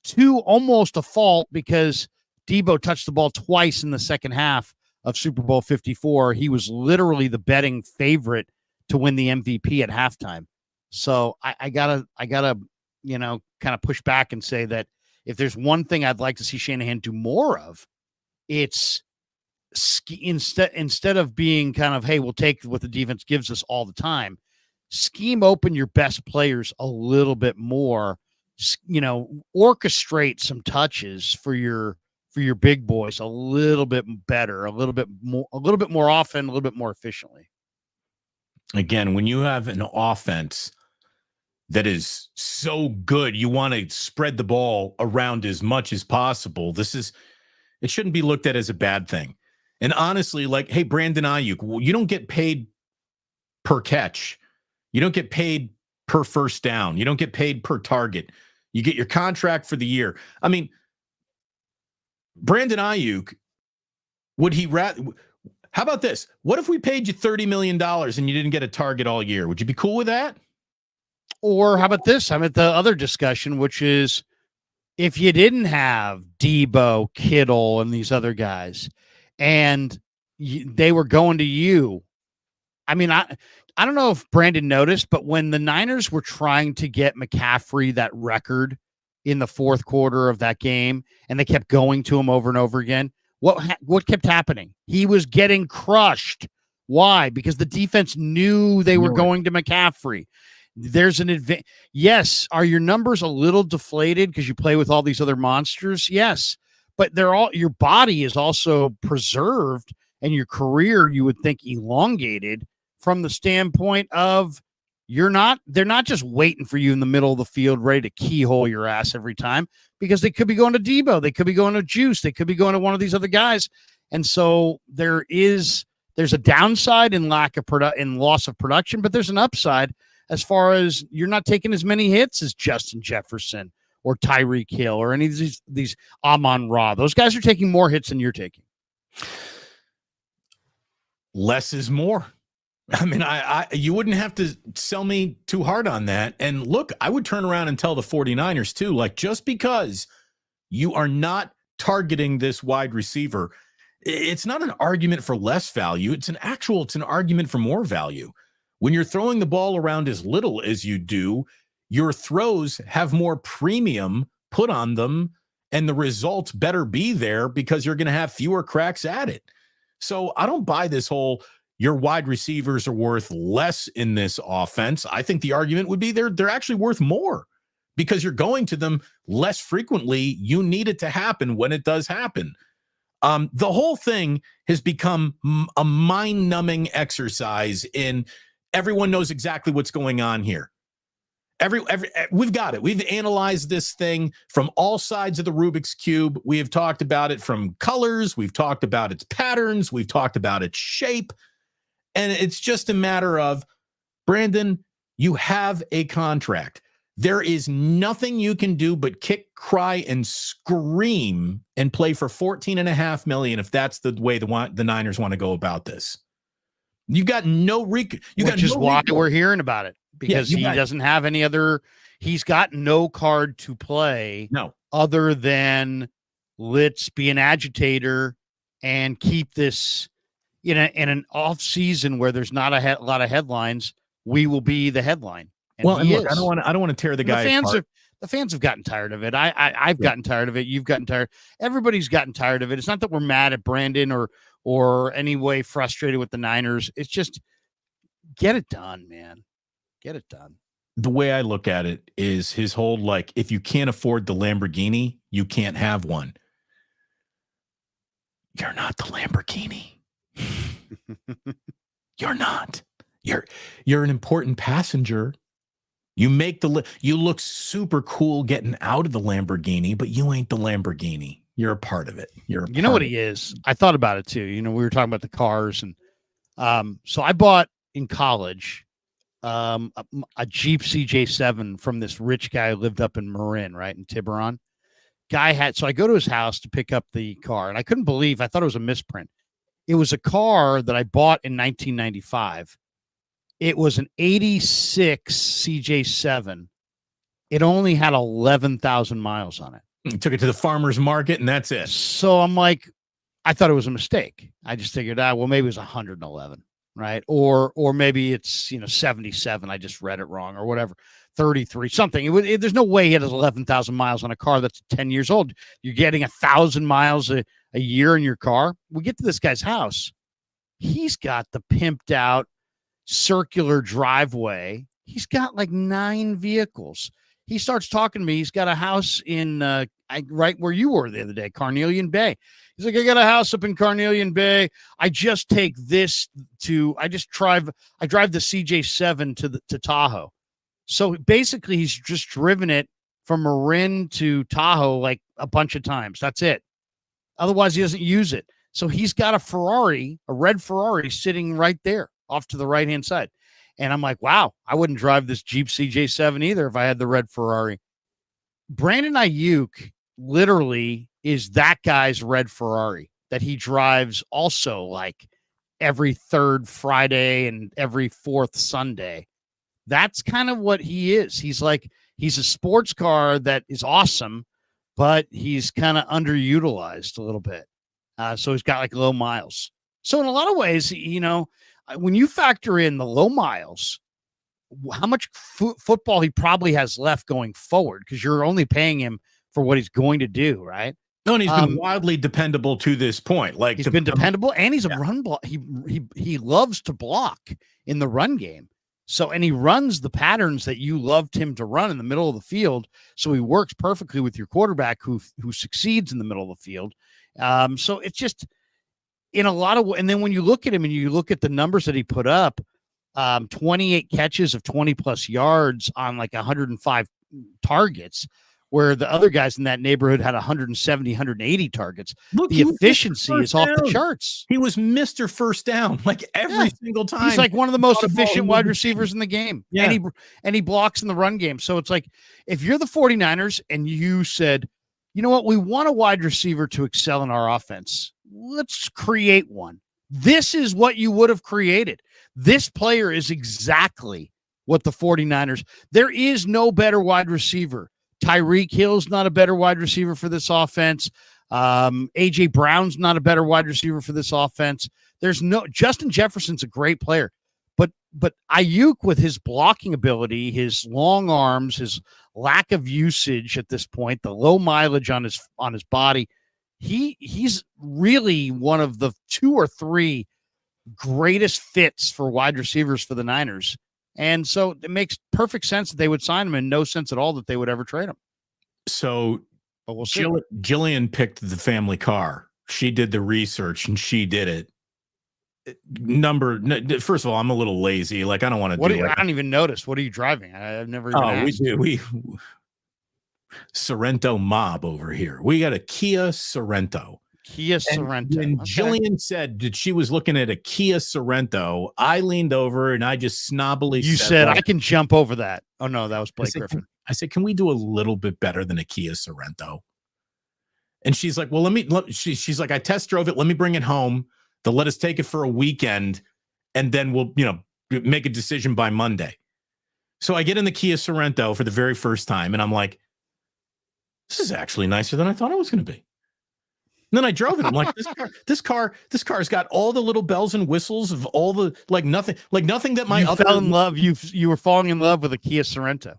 to almost a fault, because Debo touched the ball twice in the second half of Super Bowl 54. He was literally the betting favorite to win the MVP at halftime. So I gotta, kind of push back and say that if there's one thing I'd like to see Shanahan do more of, it's instead of being kind of, hey, we'll take what the defense gives us all the time, scheme open your best players a little bit more, orchestrate some touches for your big boys a little bit better, a little bit more often, a little bit more efficiently. Again, when you have an offense that is so good, you want to spread the ball around as much as possible. It shouldn't be looked at as a bad thing. And honestly, like, hey, Brandon Aiyuk, you don't get paid per catch. You don't get paid per first down. You don't get paid per target. You get your contract for the year. I mean, Brandon Aiyuk, how about this? What if we paid you $30 million and you didn't get a target all year? Would you be cool with that? Or how about this? I'm at the other discussion, which is, if you didn't have Debo, Kittle, and these other guys, and they were going to you, I mean, I don't know if Brandon noticed, but when the Niners were trying to get McCaffrey that record in the fourth quarter of that game, and they kept going to him over and over again, what kept happening? He was getting crushed. Why? Because the defense knew they were going to McCaffrey. There's an advantage. Yes. Are your numbers a little deflated because you play with all these other monsters? Yes. But your body is also preserved, and your career, you would think, elongated from the standpoint of they're not just waiting for you in the middle of the field ready to keyhole your ass every time, because they could be going to Debo, they could be going to Juice, they could be going to one of these other guys. And so there's a downside in in loss of production, but there's an upside as far as you're not taking as many hits as Justin Jefferson or Tyreek Hill or any of these Amon-Ra. Those guys are taking more hits than you're taking. Less is more. I mean, you wouldn't have to sell me too hard on that. And look, I would turn around and tell the 49ers too, like, just because you are not targeting this wide receiver, it's not an argument for less value. It's an argument for more value. When you're throwing the ball around as little as you do, your throws have more premium put on them, and the results better be there because you're going to have fewer cracks at it. So I don't buy this whole your wide receivers are worth less in this offense. I think the argument would be they're actually worth more because you're going to them less frequently. You need it to happen when it does happen. The whole thing has become a mind-numbing exercise in everyone knows exactly what's going on here. We've got it. We've analyzed this thing from all sides of the Rubik's Cube. We have talked about it from colors. We've talked about its patterns. We've talked about its shape. And it's just a matter of, Brandon, you have a contract. There is nothing you can do but kick, cry, and scream and play for $14.5 million if that's the way the Niners want to go about this. You got no Which is why we're hearing about it, because he doesn't have any other. He's got no card to play. No, other than let's be an agitator and keep this in an off season where there's not a lot of headlines. We will be the headline. And look, I don't want to tear the guy apart. The fans have gotten tired of it. I've gotten tired of it. You've gotten tired. Everybody's gotten tired of it. It's not that we're mad at Brandon or any way frustrated with the Niners. It's just get it done, man. Get it done. The way I look at it is his whole, like, if you can't afford the Lamborghini, you can't have one. You're not the Lamborghini. You're not. You're an important passenger. You you look super cool getting out of the Lamborghini, but you ain't the Lamborghini. You're a part of it. You know what he is? I thought about it too. We were talking about the cars, and so I bought in college a Jeep CJ7 from this rich guy who lived up in Marin, right in Tiburon. So I go to his house to pick up the car, and I couldn't believe, I thought it was a misprint. It was a car that I bought in 1995. It was an 86 CJ7. It only had 11,000 miles on it. You took it to the farmer's market, and that's it. So I'm like, I thought it was a mistake. I just figured out, well, maybe it was 111, right? Or maybe it's 77. I just read it wrong, or whatever. 33 something. There's no way he had 11,000 miles on a car that's 10 years old. You're getting 1,000 miles a year in your car. We get to this guy's house. He's got the pimped out circular driveway. He's got like 9 vehicles. He starts talking to me. He's got a house in right where you were the other day, Carnelian Bay. He's like, I got a house up in Carnelian Bay. I just drive the CJ7 to Tahoe. So basically he's just driven it from Marin to Tahoe like a bunch of times. That's it. Otherwise he doesn't use it. So he's got a red Ferrari sitting right there off to the right-hand side. And I'm like, wow, I wouldn't drive this Jeep CJ7 either if I had the red Ferrari. Brandon Aiyuk literally is that guy's red Ferrari that he drives also like every third Friday and every fourth Sunday. That's kind of what he is. He's a sports car that is awesome, but he's kind of underutilized a little bit. So he's got like low miles. So in a lot of ways, when you factor in the low miles, how much football he probably has left going forward, because you're only paying him for what he's going to do, right? No, and he's been wildly dependable to this point. Like he's been dependable, and he's a run block. He loves to block in the run game. So, and he runs the patterns that you loved him to run in the middle of the field. So he works perfectly with your quarterback who succeeds in the middle of the field. So it's just in a lot of, and then when you look at him and you look at the numbers that he put up, 28 catches of 20 plus yards on like 105 targets, where the other guys in that neighborhood had 170, 180 targets. Look, the efficiency is off the charts. He was Mr. First Down, like every single time. He's like one of the most efficient wide receivers in the game. Yeah. And he blocks in the run game. So it's like, if you're the 49ers and you said, you know what, we want a wide receiver to excel in our offense, let's create one. This is what you would have created. This player is exactly what the 49ers, there is no better wide receiver. Tyreek Hill's not a better wide receiver for this offense. A.J. Brown's not a better wide receiver for this offense. Justin Jefferson's a great player, but Aiyuk, with his blocking ability, his long arms, his lack of usage at this point, the low mileage on his body, he's really one of the 2 or 3 greatest fits for wide receivers for the Niners. And so it makes perfect sense that they would sign him, and no sense at all that they would ever trade him. So Jillian picked the family car. She did the research and she did it. First of all, I'm a little lazy. Like, I don't want to do it. I don't even notice. What are you driving? I've never even asked. We Sorrento mob over here. We got a Kia Sorrento. Sorrento. When Jillian said that she was looking at a Kia Sorrento, I leaned over and I just snobbily said, I can jump over that. Oh, no, that was Blake Griffin. I said, can we do a little bit better than a Kia Sorrento? And she's like, well, she's like, I test drove it. Let me bring it home. They'll let us take it for a weekend, and then we'll, make a decision by Monday. So I get in the Kia Sorrento for the very first time, and I'm like, this is actually nicer than I thought it was going to be. And then I drove it. I'm like, this car's got all the little bells and whistles of all the nothing that my fell in love. You were falling in love with a Kia Sorrento.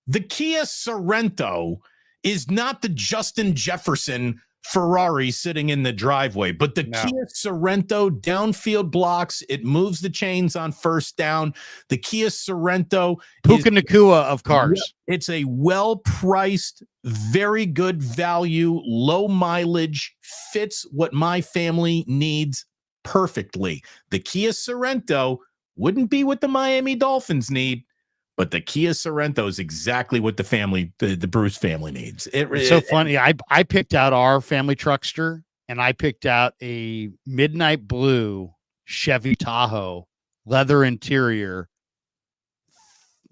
The Kia Sorrento is not the Justin Jefferson Ferrari sitting in the driveway, but the Kia Sorrento downfield blocks. It moves the chains on first down. The Kia Sorrento, Puka Nacua of cars. It's a well-priced, very good value, low mileage, fits what my family needs perfectly. The Kia Sorrento wouldn't be what the Miami Dolphins need, but the Kia Sorrento is exactly what the Bruce family needs. It's so funny. I picked out our family truckster, and I picked out a midnight blue Chevy Tahoe, leather interior,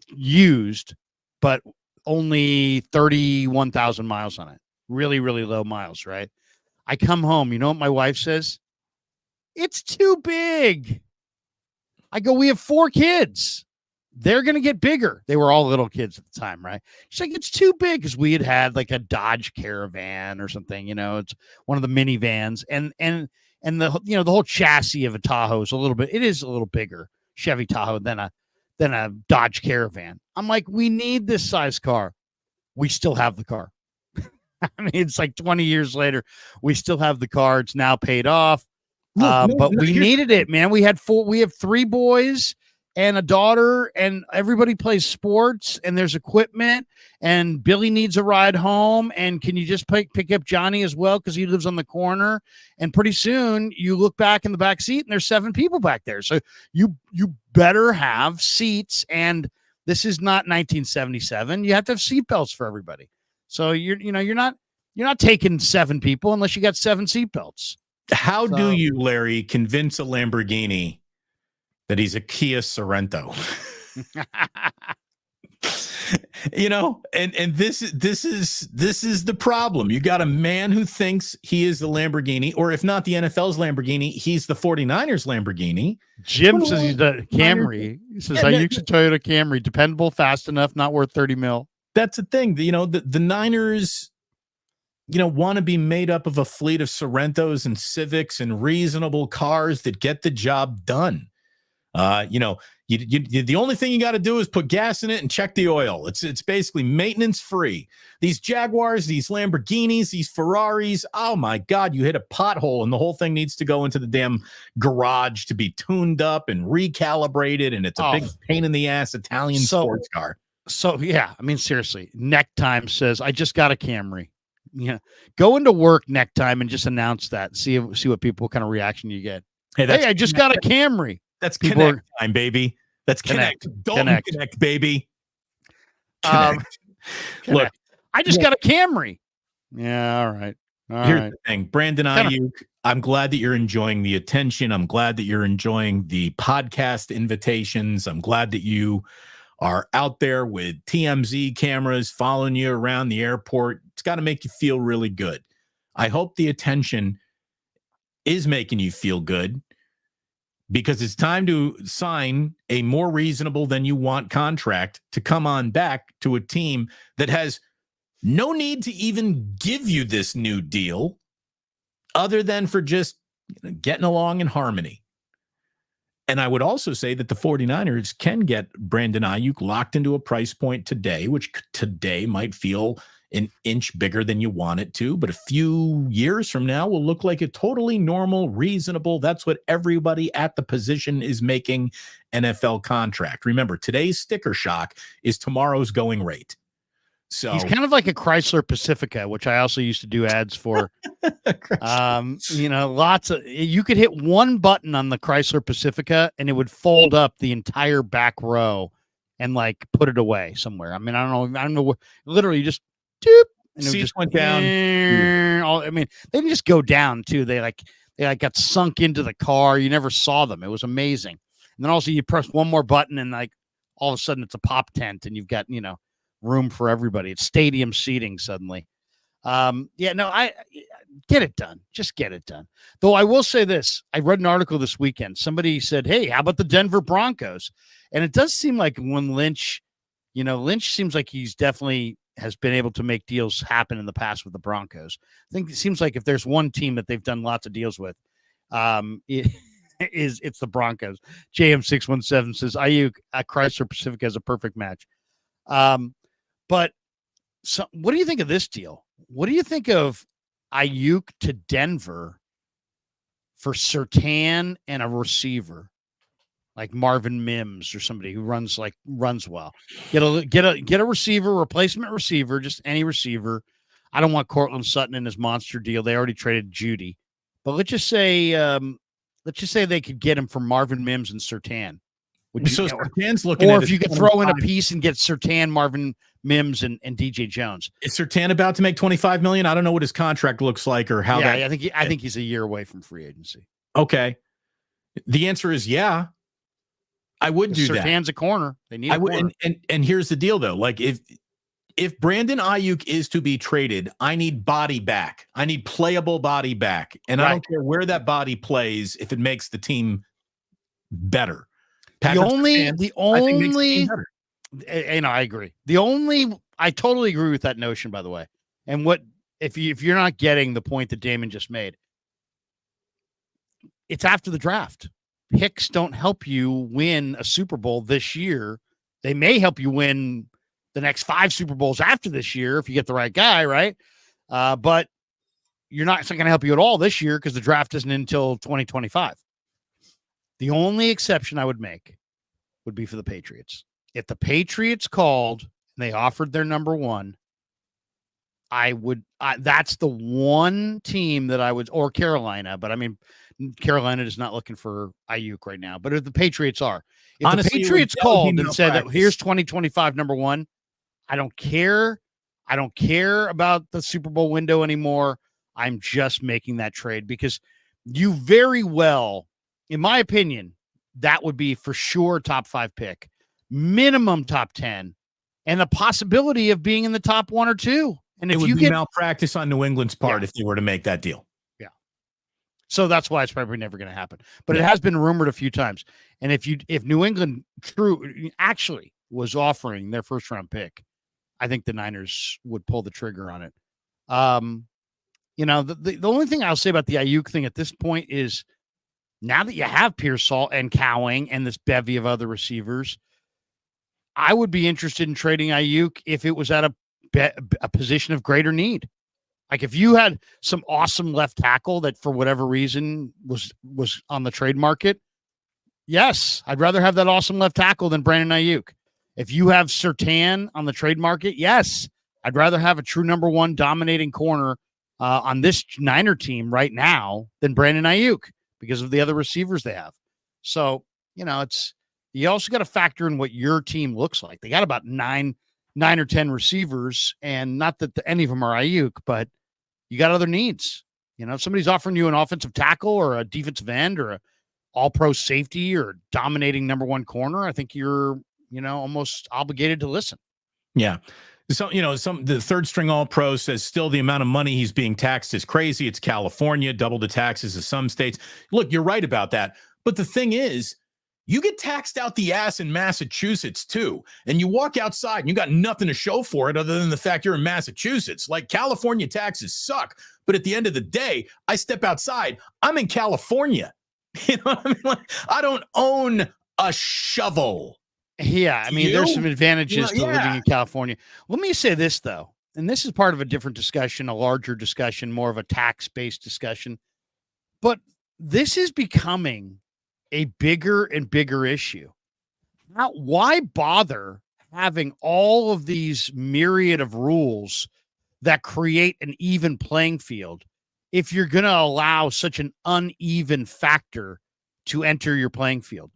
used, but only 31,000 miles on it. Really, really low miles, right? I come home. You know what my wife says? It's too big. I go, we have 4 kids. They're going to get bigger. They were all little kids at the time, right? She's like, it's too big, because we had like a Dodge Caravan or something, it's one of the minivans, and the the whole chassis of a Tahoe is a little bigger Chevy Tahoe than a Dodge Caravan. I'm like, we need this size car. We still have the car. I mean, it's like 20 years later, we still have the car. It's now paid off. But we needed it, man. We have 3 boys and a daughter, and everybody plays sports, and there's equipment, and Billy needs a ride home. And can you just pick up Johnny as well, because he lives on the corner? And pretty soon you look back in the back seat and there's 7 people back there. So you better have seats. And this is not 1977. You have to have seatbelts for everybody. So you're not taking 7 people unless you got 7 seatbelts. How do you, Larry, convince a Lamborghini that he's a Kia Sorrento? And this is the problem. You got a man who thinks he is the Lamborghini, or if not the NFL's Lamborghini, he's the 49ers Lamborghini. Jim says he's the Camry. He says, Aiyuk's a Toyota Camry, dependable, fast enough, not worth 30 mil. That's the thing. The Niners, want to be made up of a fleet of Sorrentos and Civics and reasonable cars that get the job done. The only thing you got to do is put gas in it and check the oil. It's basically maintenance free. These Jaguars, these Lamborghinis, these Ferraris. Oh my God, you hit a pothole and the whole thing needs to go into the damn garage to be tuned up and recalibrated. And it's a big pain in the ass Italian sports car. So yeah, I mean, seriously, Neck Time says, I just got a Camry. Yeah. Go into work Neck Time and just announce that. See what what kind of reaction you get. Hey, I just got a Camry. That's Connect Time, baby. That's Connect. Connect, baby. Connect. Look, I just got a Camry. Yeah, all right. Here's the thing. Brandon Aiyuk, I'm glad that you're enjoying the attention. I'm glad that you're enjoying the podcast invitations. I'm glad that you are out there with TMZ cameras following you around the airport. It's got to make you feel really good. I hope the attention is making you feel good, because it's time to sign a more reasonable than you want contract to come on back to a team that has no need to even give you this new deal other than for just getting along in harmony. And I would also say that the 49ers can get Brandon Aiyuk locked into a price point today, which today might feel an inch bigger than you want it to, but a few years from now will look like a totally normal, reasonable. That's what everybody at the position is making NFL contract. Remember, today's sticker shock is tomorrow's going rate. So he's kind of like a Chrysler Pacifica, which I also used to do ads for. Lots of, you could hit one button on the Chrysler Pacifica and it would fold up the entire back row and like put it away somewhere. I mean, I don't know. Literally just doop, and it just went down. I mean, they didn't just go down too. They got sunk into the car. You never saw them. It was amazing. And then also you press one more button and like all of a sudden it's a pop tent and you've got, room for everybody. It's stadium seating suddenly. I get it done. Just get it done. Though I will say this, I read an article this weekend. Somebody said, hey, how about the Denver Broncos? And it does seem like when Lynch seems like he's definitely has been able to make deals happen in the past with the Broncos. I think it seems like if there's one team that they've done lots of deals with, it's the Broncos. JM617 says Aiyuk at Chrysler Pacific has a perfect match. But what do you think of this deal? What do you think of Aiyuk to Denver for Surtain and a receiver like Marvin Mims or somebody who runs well? Get a receiver, replacement receiver, just any receiver. I don't want Cortland Sutton in his monster deal. They already traded Judy, but let's just say they could get him for Marvin Mims and Surtain. Surtain's looking, or if you could throw in a piece and get Surtain, Marvin Mims, and DJ Jones. Is Surtain about to make $25 million? I don't know what his contract looks like or how. Yeah, I think he's a year away from free agency. Okay, the answer is yeah. I would do that. Surtain's a corner. They need. I would, and here's the deal though. Like if Brandon Aiyuk is to be traded, I need body back. I need playable body back, and I don't care where that body plays if it makes the team better. I agree. I totally agree with that notion, by the way. And if you're not getting the point that Damon just made, it's after the draft. Picks don't help you win a Super Bowl this year. They may help you win the next 5 Super Bowls after this year if you get the right guy, right? But it's not going to help you at all this year because the draft isn't until 2025. The only exception I would make would be for the Patriots. If the Patriots called and they offered their number one, that's the one team that I would, or Carolina, but I mean, Carolina is not looking for Aiyuk right now, but if the Patriots are, the Patriots called and said that here's 2025 number one, I don't care. I don't care about the Super Bowl window anymore. I'm just making that trade because you very well, in my opinion, that would be for sure top 5 pick, minimum top 10, and the possibility of being in the top 1 or 2. And if you get malpractice on New England's part, if they were to make that deal. Yeah. So that's why it's probably never going to happen. But it has been rumored a few times. And if New England actually was offering their first round pick, I think the Niners would pull the trigger on it. The only thing I'll say about the Aiyuk thing at this point is Now that you have Pearsall and Cowing and this bevy of other receivers, I would be interested in trading Aiyuk if it was at a position of greater need. Like if you had some awesome left tackle that for whatever reason was on the trade market, yes, I'd rather have that awesome left tackle than Brandon Aiyuk. If you have Surtain on the trade market, yes, I'd rather have a true number one dominating corner on this Niner team right now than Brandon Aiyuk because of the other receivers they have. So, you also got to factor in what your team looks like. They got about nine or 10 receivers, and not that any of them are Aiyuk, but you got other needs. If somebody's offering you an offensive tackle or a defensive end or a all-pro safety or dominating number one corner, I think you're, almost obligated to listen. Yeah. So, the third string all-pro says still the amount of money he's being taxed is crazy. It's California, double the taxes of some states. Look, you're right about that. But the thing is, you get taxed out the ass in Massachusetts too. And you walk outside and you got nothing to show for it other than the fact you're in Massachusetts. Like, California taxes suck. But at the end of the day, I step outside, I'm in California. You know what I mean? Like, I don't own a shovel. Yeah, I mean, there's some advantages to living in California. Let me say this, though, and this is part of a different discussion, a larger discussion, more of a tax-based discussion. But this is becoming a bigger and bigger issue. Now, why bother having all of these myriad of rules that create an even playing field if you're going to allow such an uneven factor to enter your playing field?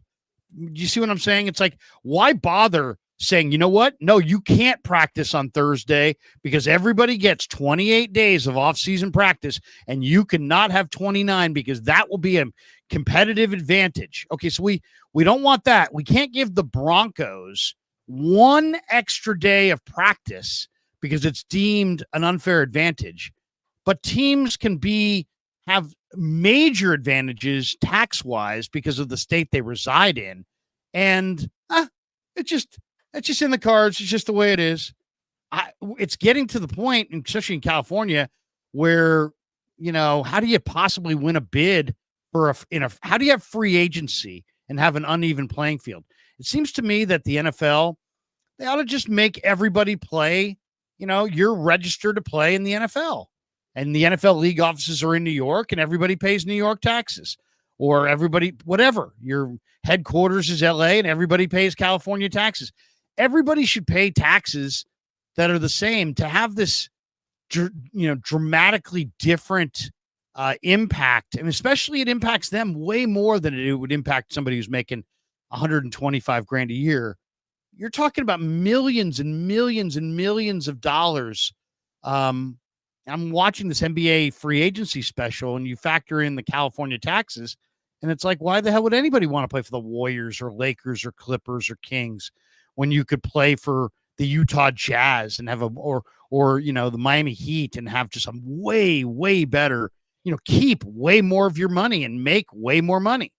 Do you see what I'm saying? It's like, why bother saying, you know what? No, you can't practice on Thursday because everybody gets 28 days of off-season practice and you cannot have 29 because that will be a competitive advantage. Okay, so we don't want that. We can't give the Broncos one extra day of practice because it's deemed an unfair advantage. But teams can have major advantages tax-wise because of the state they reside in. And it's just in the cards. It's just the way it is. It's getting to the point, especially in California, where, how do you possibly win a bid for how do you have free agency and have an uneven playing field? It seems to me that the NFL, they ought to just make everybody play. You're registered to play in the NFL. And the NFL league offices are in New York and everybody pays New York taxes, or everybody, whatever. Your headquarters is LA and everybody pays California taxes. Everybody should pay taxes that are the same to have this, dramatically different impact. And especially it impacts them way more than it would impact somebody who's making $125,000 a year. You're talking about millions and millions and millions of dollars. I'm watching this NBA free agency special and you factor in the California taxes and it's like, why the hell would anybody want to play for the Warriors or Lakers or Clippers or Kings when you could play for the Utah Jazz and have or the Miami Heat and have just a way, way better, keep way more of your money and make way more money.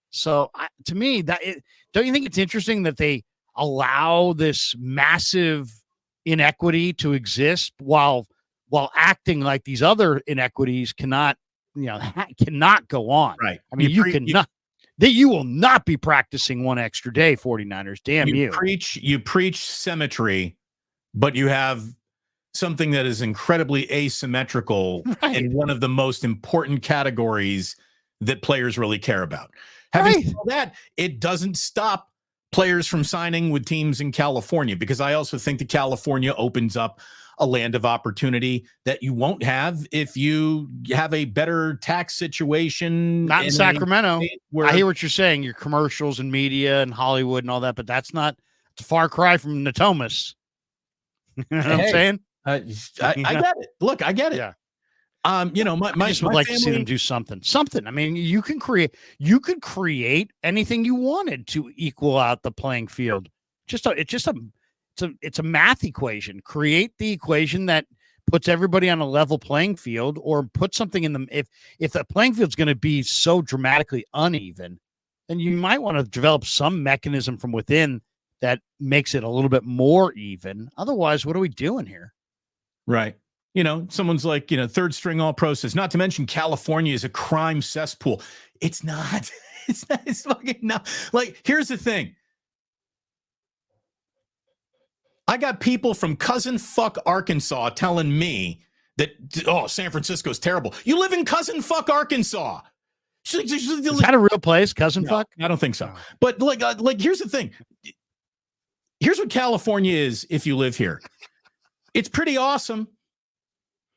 So to me, don't you think it's interesting that they allow this massive inequity to exist while acting like these other inequities cannot go on? Right. I mean, you will not be practicing one extra day, 49ers. Damn you. You preach symmetry, but you have something that is incredibly asymmetrical in one of the most important categories that players really care about. Having said that, it doesn't stop players from signing with teams in California, because I also think that California opens up a land of opportunity that you won't have if you have a better tax situation. Not in Sacramento. I hear what you're saying, your commercials and media and Hollywood and all that, but it's a far cry from Natomas. You know what I'm saying? I get it. Look, I get it. Yeah. I just would like to see them do something. I mean, you could create anything you wanted to equal out the playing field. It's a math equation. Create the equation that puts everybody on a level playing field, or put something in them. If the playing field's going to be so dramatically uneven, then you might want to develop some mechanism from within that makes it a little bit more even. Otherwise, what are we doing here? Right. someone's like, third string all pro says, not to mention California is a crime cesspool. It's not. It's not. It's fucking not. Like, here's the thing. I got people from cousin fuck Arkansas telling me that, San Francisco's terrible. You live in cousin fuck Arkansas. Is that a real place, cousin fuck? I don't think so. But like, here's the thing. Here's what California is if you live here. It's pretty awesome.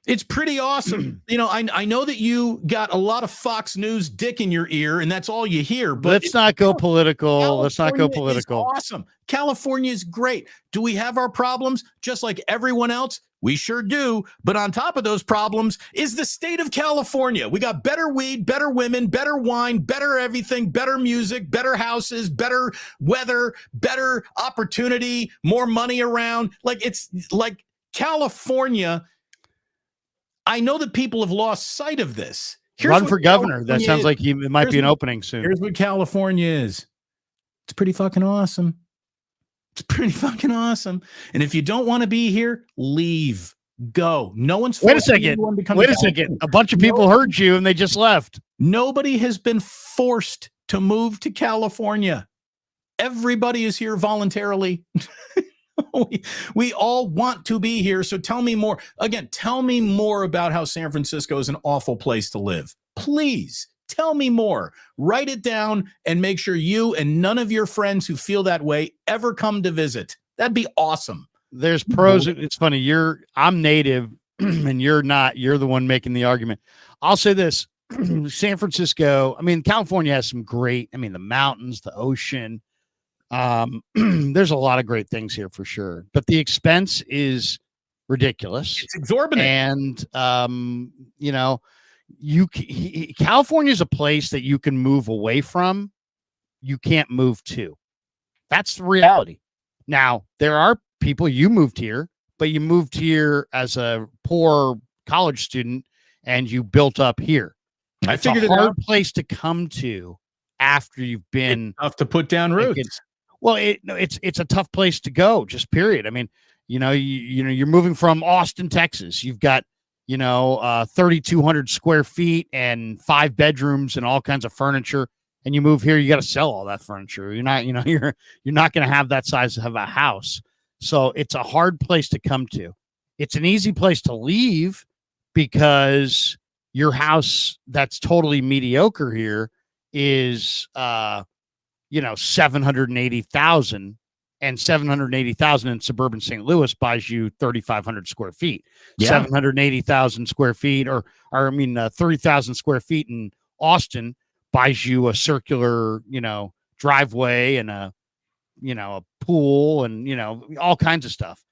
It's pretty awesome. I know that you got a lot of Fox News dick in your ear, and that's all you hear. But let's not go political. Let's not go political. Awesome. California is great. Do we have our problems just like everyone else? We sure do. But on top of those problems is the state of California. We got better weed, better women, better wine, better everything, better music, better houses, better weather, better opportunity, more money around. Like, it's like California. I know that people have lost sight of this. Run for governor. That sounds like it might be an opening soon. Here's what California is. It's pretty fucking awesome. It's pretty fucking awesome. And if you don't want to be here, leave. Go. No one's Wait a second. A bunch of people heard you and they just left. Nobody has been forced to move to California. Everybody is here voluntarily. We all want to be here. So tell me more. Again, tell me more about how San Francisco is an awful place to live. Please tell me more. Write it down and make sure you and none of your friends who feel that way ever come to visit. That'd be awesome. There's pros. It's funny. I'm native and you're not. You're the one making the argument. I'll say this. San Francisco, California has some great, the mountains, the ocean. There's a lot of great things here for sure, but the expense is ridiculous. It's exorbitant. And, California is a place that you can move away from. You can't move to. That's the reality. Now, there are people, you moved here, but you moved here as a poor college student and you built up here. I figured it's a hard place to come to after you've been it's tough to put down roots. Well, it's a tough place to go, just period. You're moving from Austin, Texas. You've got, 3,200 square feet and 5 bedrooms and all kinds of furniture. And you move here, you got to sell all that furniture. You're not, you're not going to have that size of a house. So it's a hard place to come to. It's an easy place to leave because your house that's totally mediocre here is, 780,000, and 780,000 in suburban St. Louis buys you 3,500 square feet. Yeah. 780,000 square feet, 30,000 square feet in Austin buys you a circular, driveway and a pool and, all kinds of stuff.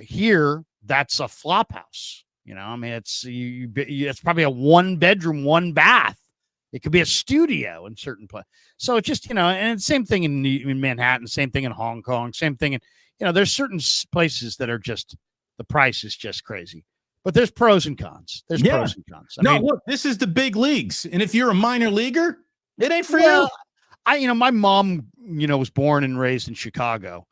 Here, that's a flop house. It's probably a 1 bedroom, 1 bath. It could be a studio in certain places. So it's just, and same thing in Manhattan, same thing in Hong Kong, same thing. There's certain places that are just, the price is just crazy. But there's pros and cons. Pros and cons. Look, this is the big leagues. And if you're a minor leaguer, it ain't for you. My mom, was born and raised in Chicago.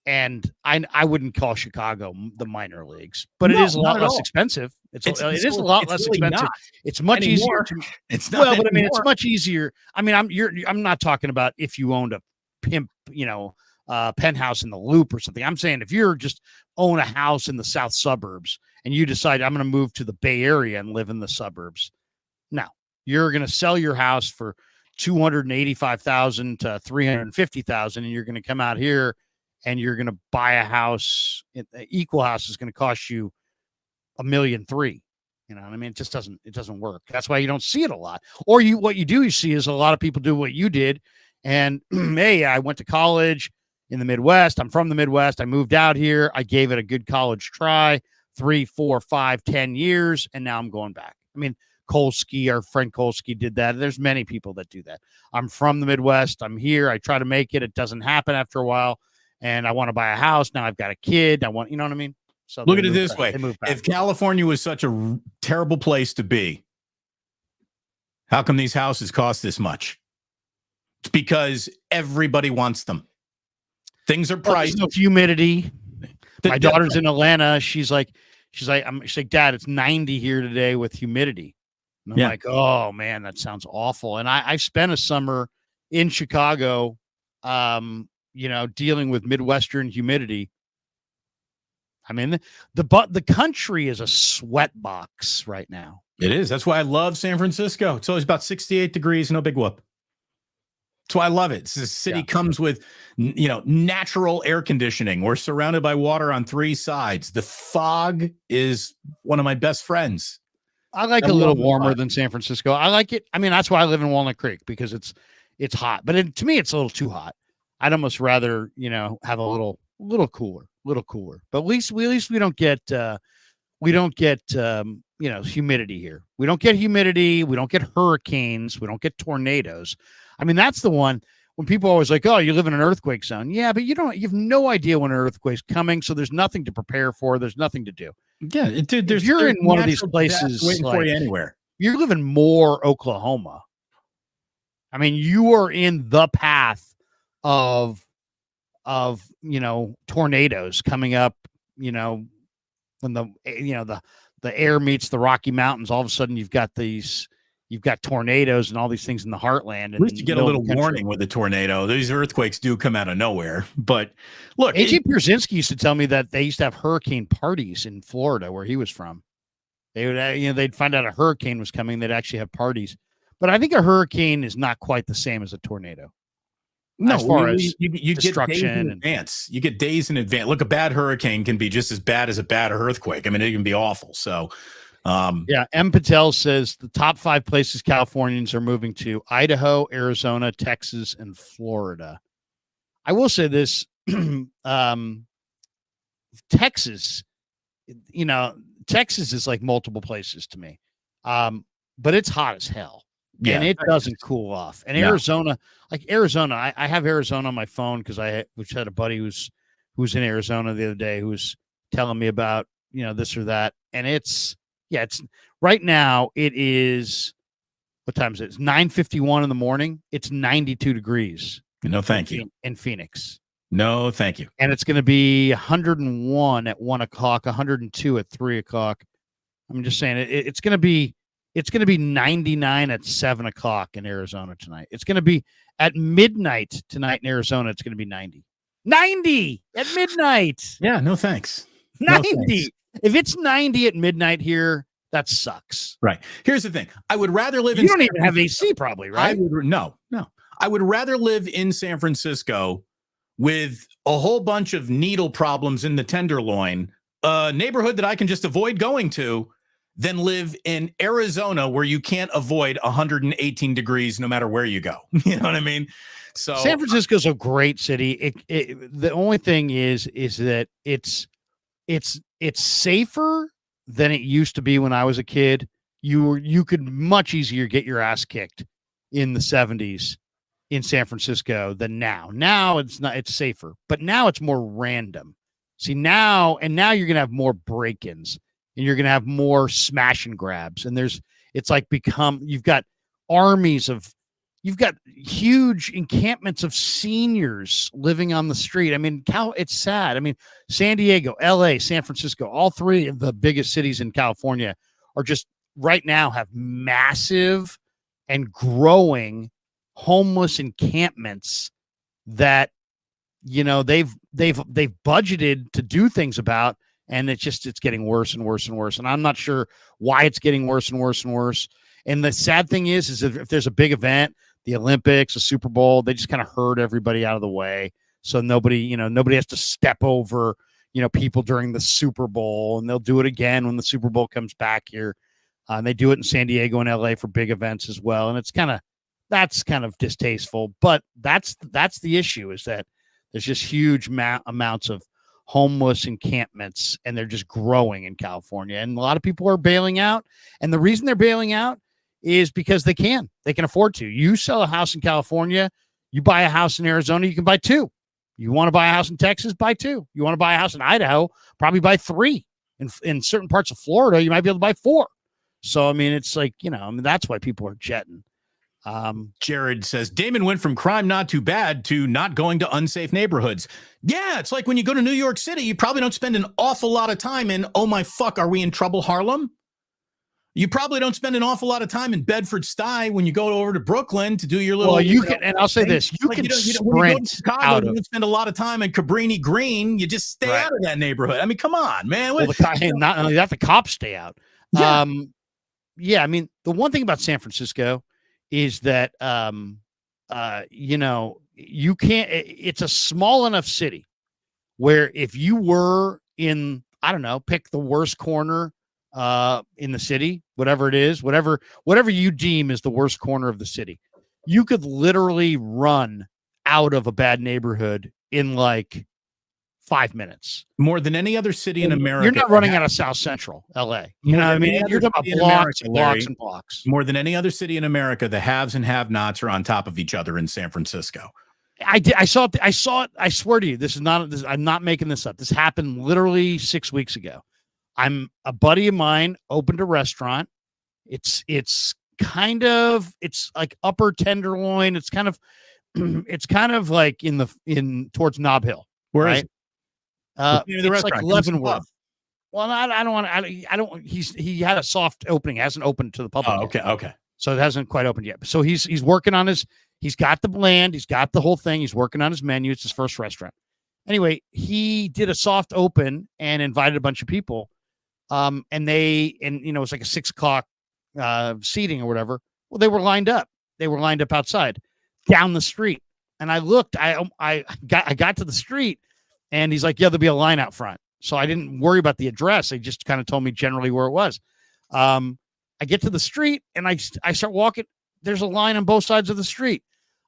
And I wouldn't call Chicago the minor leagues, but it is a lot less expensive. It is a lot less expensive. It's much easier to. It's not. Well, but it's much easier. I'm not talking about if you owned a pimp, penthouse in the Loop or something. I'm saying if you're just own a house in the south suburbs and you decide I'm going to move to the Bay Area and live in the suburbs, now you're going to sell your house for $285,000 to $350,000, and you're going to come out here. And you're going to buy a house, equal house is going to cost you $1.3 million. It just doesn't work. That's why you don't see it a lot. Or what you see is a lot of people do what you did. And hey, I went to college in the Midwest. I'm from the Midwest. I moved out here. I gave it a good college try, 3, 4, 5, 10 years. And now I'm going back. Kolsky, our friend Kolsky did that. There's many people that do that. I'm from the Midwest. I'm here. I try to make it. It doesn't happen after a while. And I want to buy a house. Now I've got a kid. You know what I mean? So look at it this way. If California was such a terrible place to be, how come these houses cost this much? It's because everybody wants them. Things are priced. There's no humidity. My daughter's in Atlanta. She's like, she's like, Dad, it's 90 here today with humidity. And I'm like, oh man, that sounds awful. And I spent a summer in Chicago, dealing with Midwestern humidity. I mean, the country is a sweat box right now. It is. That's why I love San Francisco. It's always about 68 degrees, no big whoop. That's why I love it. The city comes with, natural air conditioning. We're surrounded by water on 3 sides. The fog is one of my best friends. I like a little warmer than San Francisco. I like it. I mean, that's why I live in Walnut Creek, because it's hot. But to me, it's a little too hot. I'd almost rather, have a little cooler. But at least we don't get humidity here. We don't get humidity. We don't get hurricanes. We don't get tornadoes. I mean, that's the one when people are always like, oh, you live in an earthquake zone. Yeah, but you have no idea when an earthquake's coming. So there's nothing to prepare for. There's nothing to do. Yeah. Dude, if you're in one of these places waiting for you anywhere. You're living more Oklahoma. I mean, you are in the path of tornadoes coming up, when the air meets the Rocky Mountains, all of a sudden you've got tornadoes and all these things in the heartland. At least you get a little warning with a tornado. These earthquakes do come out of nowhere. But look, AJ Pierzynski used to tell me that they used to have hurricane parties in Florida, where he was from. They would, they'd find out a hurricane was coming. They'd actually have parties. But I think a hurricane is not quite the same as a tornado. No, as far as you get days in advance. You get days in advance. Look, a bad hurricane can be just as bad as a bad earthquake. I mean, it can be awful. So, M. Patel says the top 5 places Californians are moving to: Idaho, Arizona, Texas, and Florida. I will say this: Texas, Texas is like multiple places to me, but it's hot as hell. Yeah, and it doesn't cool off. And Arizona, I have Arizona on my phone because I had a buddy who's in Arizona the other day who was telling me about, this or that. And it's right now it is, what time is it? It's 9:51 in the morning. It's 92 degrees. No, thank you. In Phoenix. No, thank you. And it's going to be 101 at 1 o'clock, 102 at 3 o'clock. I'm just saying it's going to be 99 at 7 o'clock in Arizona tonight. It's going to be at midnight tonight in Arizona. It's going to be 90 at midnight. Yeah. No, thanks. 90. No, thanks. If it's 90 at midnight here, that sucks. Right. Here's the thing. I would rather live in. You don't even have AC probably, right? No. I would rather live in San Francisco with a whole bunch of needle problems in the Tenderloin, a neighborhood that I can just avoid going to, than live in Arizona where you can't avoid 118 degrees no matter where you go. You know what I mean? So San Francisco's a great city. The only thing is that it's safer than it used to be when I was a kid. You could much easier get your ass kicked in the 70s in San Francisco than now. Now it's safer, but now it's more random. See, now you're going to have more break-ins. And you're going to have more smash and grabs. And you've got huge encampments of seniors living on the street. I mean, it's sad. I mean, San Diego, LA, San Francisco, all 3 of the biggest cities in California are just right now have massive and growing homeless encampments that, they've budgeted to do things about. And it's getting worse and worse and worse. And I'm not sure why it's getting worse and worse and worse. And the sad thing is if there's a big event, the Olympics, a Super Bowl, they just kind of herd everybody out of the way. So nobody has to step over, people during the Super Bowl. And they'll do it again when the Super Bowl comes back here. And they do it in San Diego and LA for big events as well. And that's kind of distasteful. But that's the issue, is that there's just huge amounts of homeless encampments, and they're just growing in California. And a lot of people are bailing out. And the reason they're bailing out is because they can afford to. You sell a house in California, you buy a house in Arizona, you can buy 2. You want to buy a house in Texas, buy 2. You want to buy a house in Idaho, probably buy 3. In certain parts of Florida, you might be able to buy 4. So, I mean, it's like, that's why people are jetting. Jared says Damon went from crime not too bad to not going to unsafe neighborhoods. Yeah, it's like when you go to New York City, you probably don't spend an awful lot of time in, oh my fuck, are we in trouble, Harlem? You probably don't spend an awful lot of time in Bedford-Stuy when you go over to Brooklyn to do your little. Well, you can, and I'll say this: you can sprint when you go to Chicago, out of. You don't spend a lot of time in Cabrini Green. You just stay out of that neighborhood. I mean, come on, man. Well, not only that, the cops stay out. Yeah. Yeah. I mean, the one thing about San Francisco is that, you can't. It's a small enough city where if you were in, I don't know, pick the worst corner in the city, whatever it is, whatever you deem is the worst corner of the city, you could literally run out of a bad neighborhood in like 5 minutes. More than any other city in America. You're not running out of South Central LA. You know what I mean? You're talking about blocks and blocks. More than any other city in America, the haves and have-nots are on top of each other in San Francisco. I saw it. I swear to you, I'm not making this up. This happened literally 6 weeks ago. A buddy of mine opened a restaurant. It's like upper Tenderloin. It's kind of like in towards Nob Hill. Where right? is it? It's like Leavenworth. Well, I don't want. He had a soft opening. It hasn't opened to the public. Oh, okay. So it hasn't quite opened yet. So he's working on he's got the land. He's got the whole thing. He's working on his menu. It's his first restaurant. Anyway, he did a soft open and invited a bunch of people. And it was like a 6 o'clock seating or whatever. Well, they were lined up. They were lined up outside down the street. And I looked, I got to the street and he's like, yeah, there'll be a line out front. So I didn't worry about the address. They just kind of told me generally where it was. I get to the street and I start walking. There's a line on both sides of the street.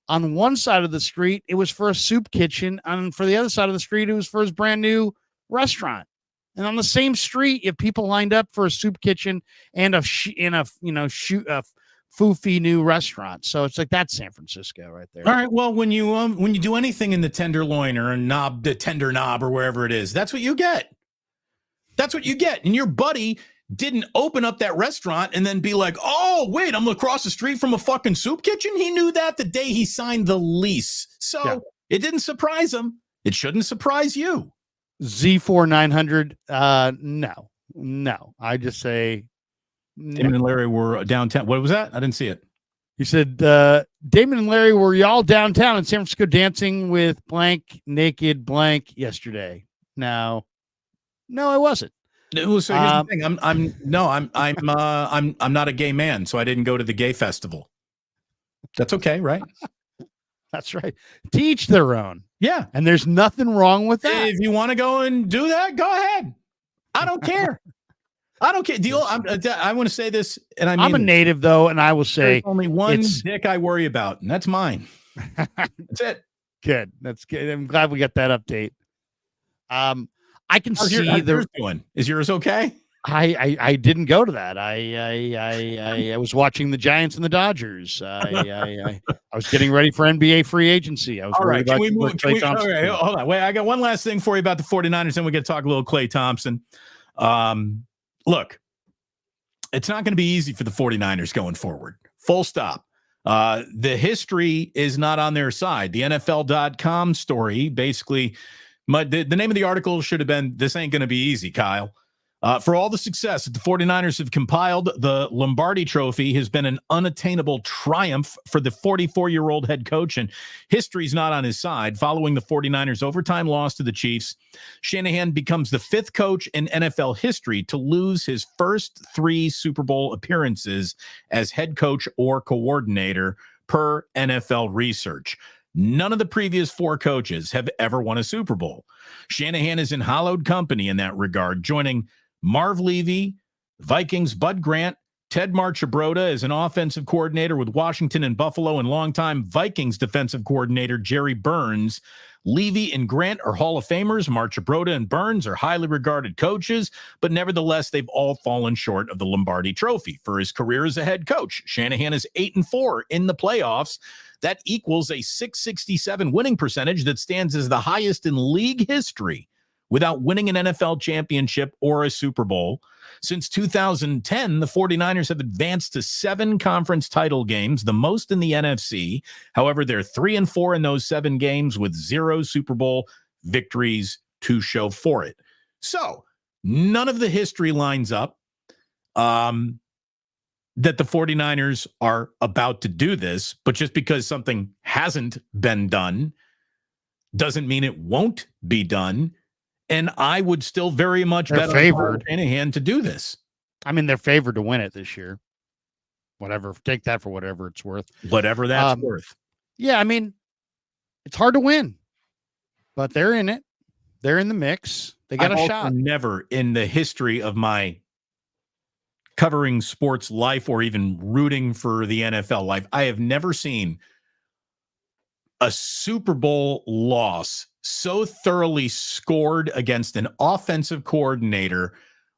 On one side of the street, it was for a soup kitchen. And for the other side of the street, it was for his brand new restaurant. And on the same street, you have people lined up for a soup kitchen and a foofy new restaurant. So it's like that's San Francisco right there. All right. Well, when you do anything in the Tenderloin or the Tender Knob or wherever it is, that's what you get. That's what you get. And your buddy didn't open up that restaurant and then be like, oh, wait, I'm across the street from a fucking soup kitchen. He knew that the day he signed the lease. So It didn't surprise him. It shouldn't surprise you. Z4900. No. I just say. Damon and Larry were downtown. What was that? I didn't see it. He said, Damon and Larry, were y'all downtown in San Francisco dancing with blank, naked blank yesterday? No, I wasn't. So here's the thing. I'm not a gay man, so I didn't go to the gay festival. That's okay, right? That's right. To each their own. Yeah. And there's nothing wrong with that. If you want to go and do that, go ahead. I don't care. I don't care. I want to say this, and I'm a native, though, and I will say there's only one dick I worry about, and that's mine. That's it. Good. That's good. I'm glad we got that update. I can see yours doing. Is yours okay? I didn't go to that. I was watching the Giants and the Dodgers. I was getting ready for NBA free agency. I was all right. Can we move? Okay, hold on. Wait, I got one last thing for you about the 49ers, and we got to talk a little Klay Thompson. Look, it's not going to be easy for the 49ers going forward. Full stop. The history is not on their side. The NFL.com story, basically, the name of the article should have been, "This ain't going to be easy, Kyle." For all the success that the 49ers have compiled, the Lombardi Trophy has been an unattainable triumph for the 44-year-old head coach, and history's not on his side. Following the 49ers' overtime loss to the Chiefs, Shanahan becomes the 5th coach in NFL history to lose his first 3 Super Bowl appearances as head coach or coordinator, per NFL research. None of the previous 4 coaches have ever won a Super Bowl. Shanahan is in hallowed company in that regard, joining Marv Levy, Vikings Bud Grant, Ted Marchibroda as an offensive coordinator with Washington and Buffalo, and longtime Vikings defensive coordinator Jerry Burns. Levy and Grant are Hall of Famers. Marchibroda and Burns are highly regarded coaches, but nevertheless, they've all fallen short of the Lombardi Trophy. For his career as a head coach, Shanahan is 8-4 in the playoffs. That equals a .667 winning percentage that stands as the highest in league history, without winning an NFL championship or a Super Bowl. Since 2010, the 49ers have advanced to 7 conference title games, the most in the NFC. However, they're 3-4 in those 7 games with 0 Super Bowl victories to show for it. So none of the history lines up that the 49ers are about to do this, but just because something hasn't been done doesn't mean it won't be done. And I would still very much bet on Shanahan to do this. I mean, they're favored to win it this year. Whatever. Take that for whatever it's worth. Whatever that's worth. Yeah, I mean, it's hard to win, but they're in it. They're in the mix. They got a shot. Never in the history of my covering sports life or even rooting for the NFL life, I have never seen a Super Bowl loss so thoroughly scored against an offensive coordinator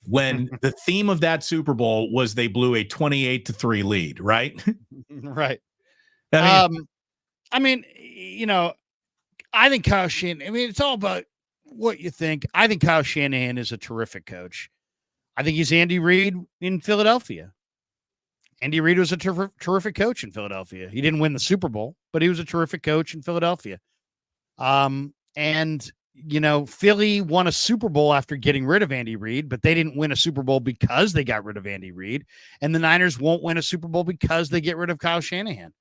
when the theme of that Super Bowl was they blew a 28-3 lead, right? Right. I mean, you know, I think Kyle Shanahan, I mean, it's all about what you think. I think Kyle Shanahan is a terrific coach. I think he's Andy Reid in Philadelphia. Andy Reid was a terrific coach in Philadelphia. He didn't win the Super Bowl, but he was a terrific coach in Philadelphia. And, you know, Philly won a Super Bowl after getting rid of Andy Reid, but they didn't win a Super Bowl because they got rid of Andy Reid. And the Niners won't win a Super Bowl because they get rid of Kyle Shanahan.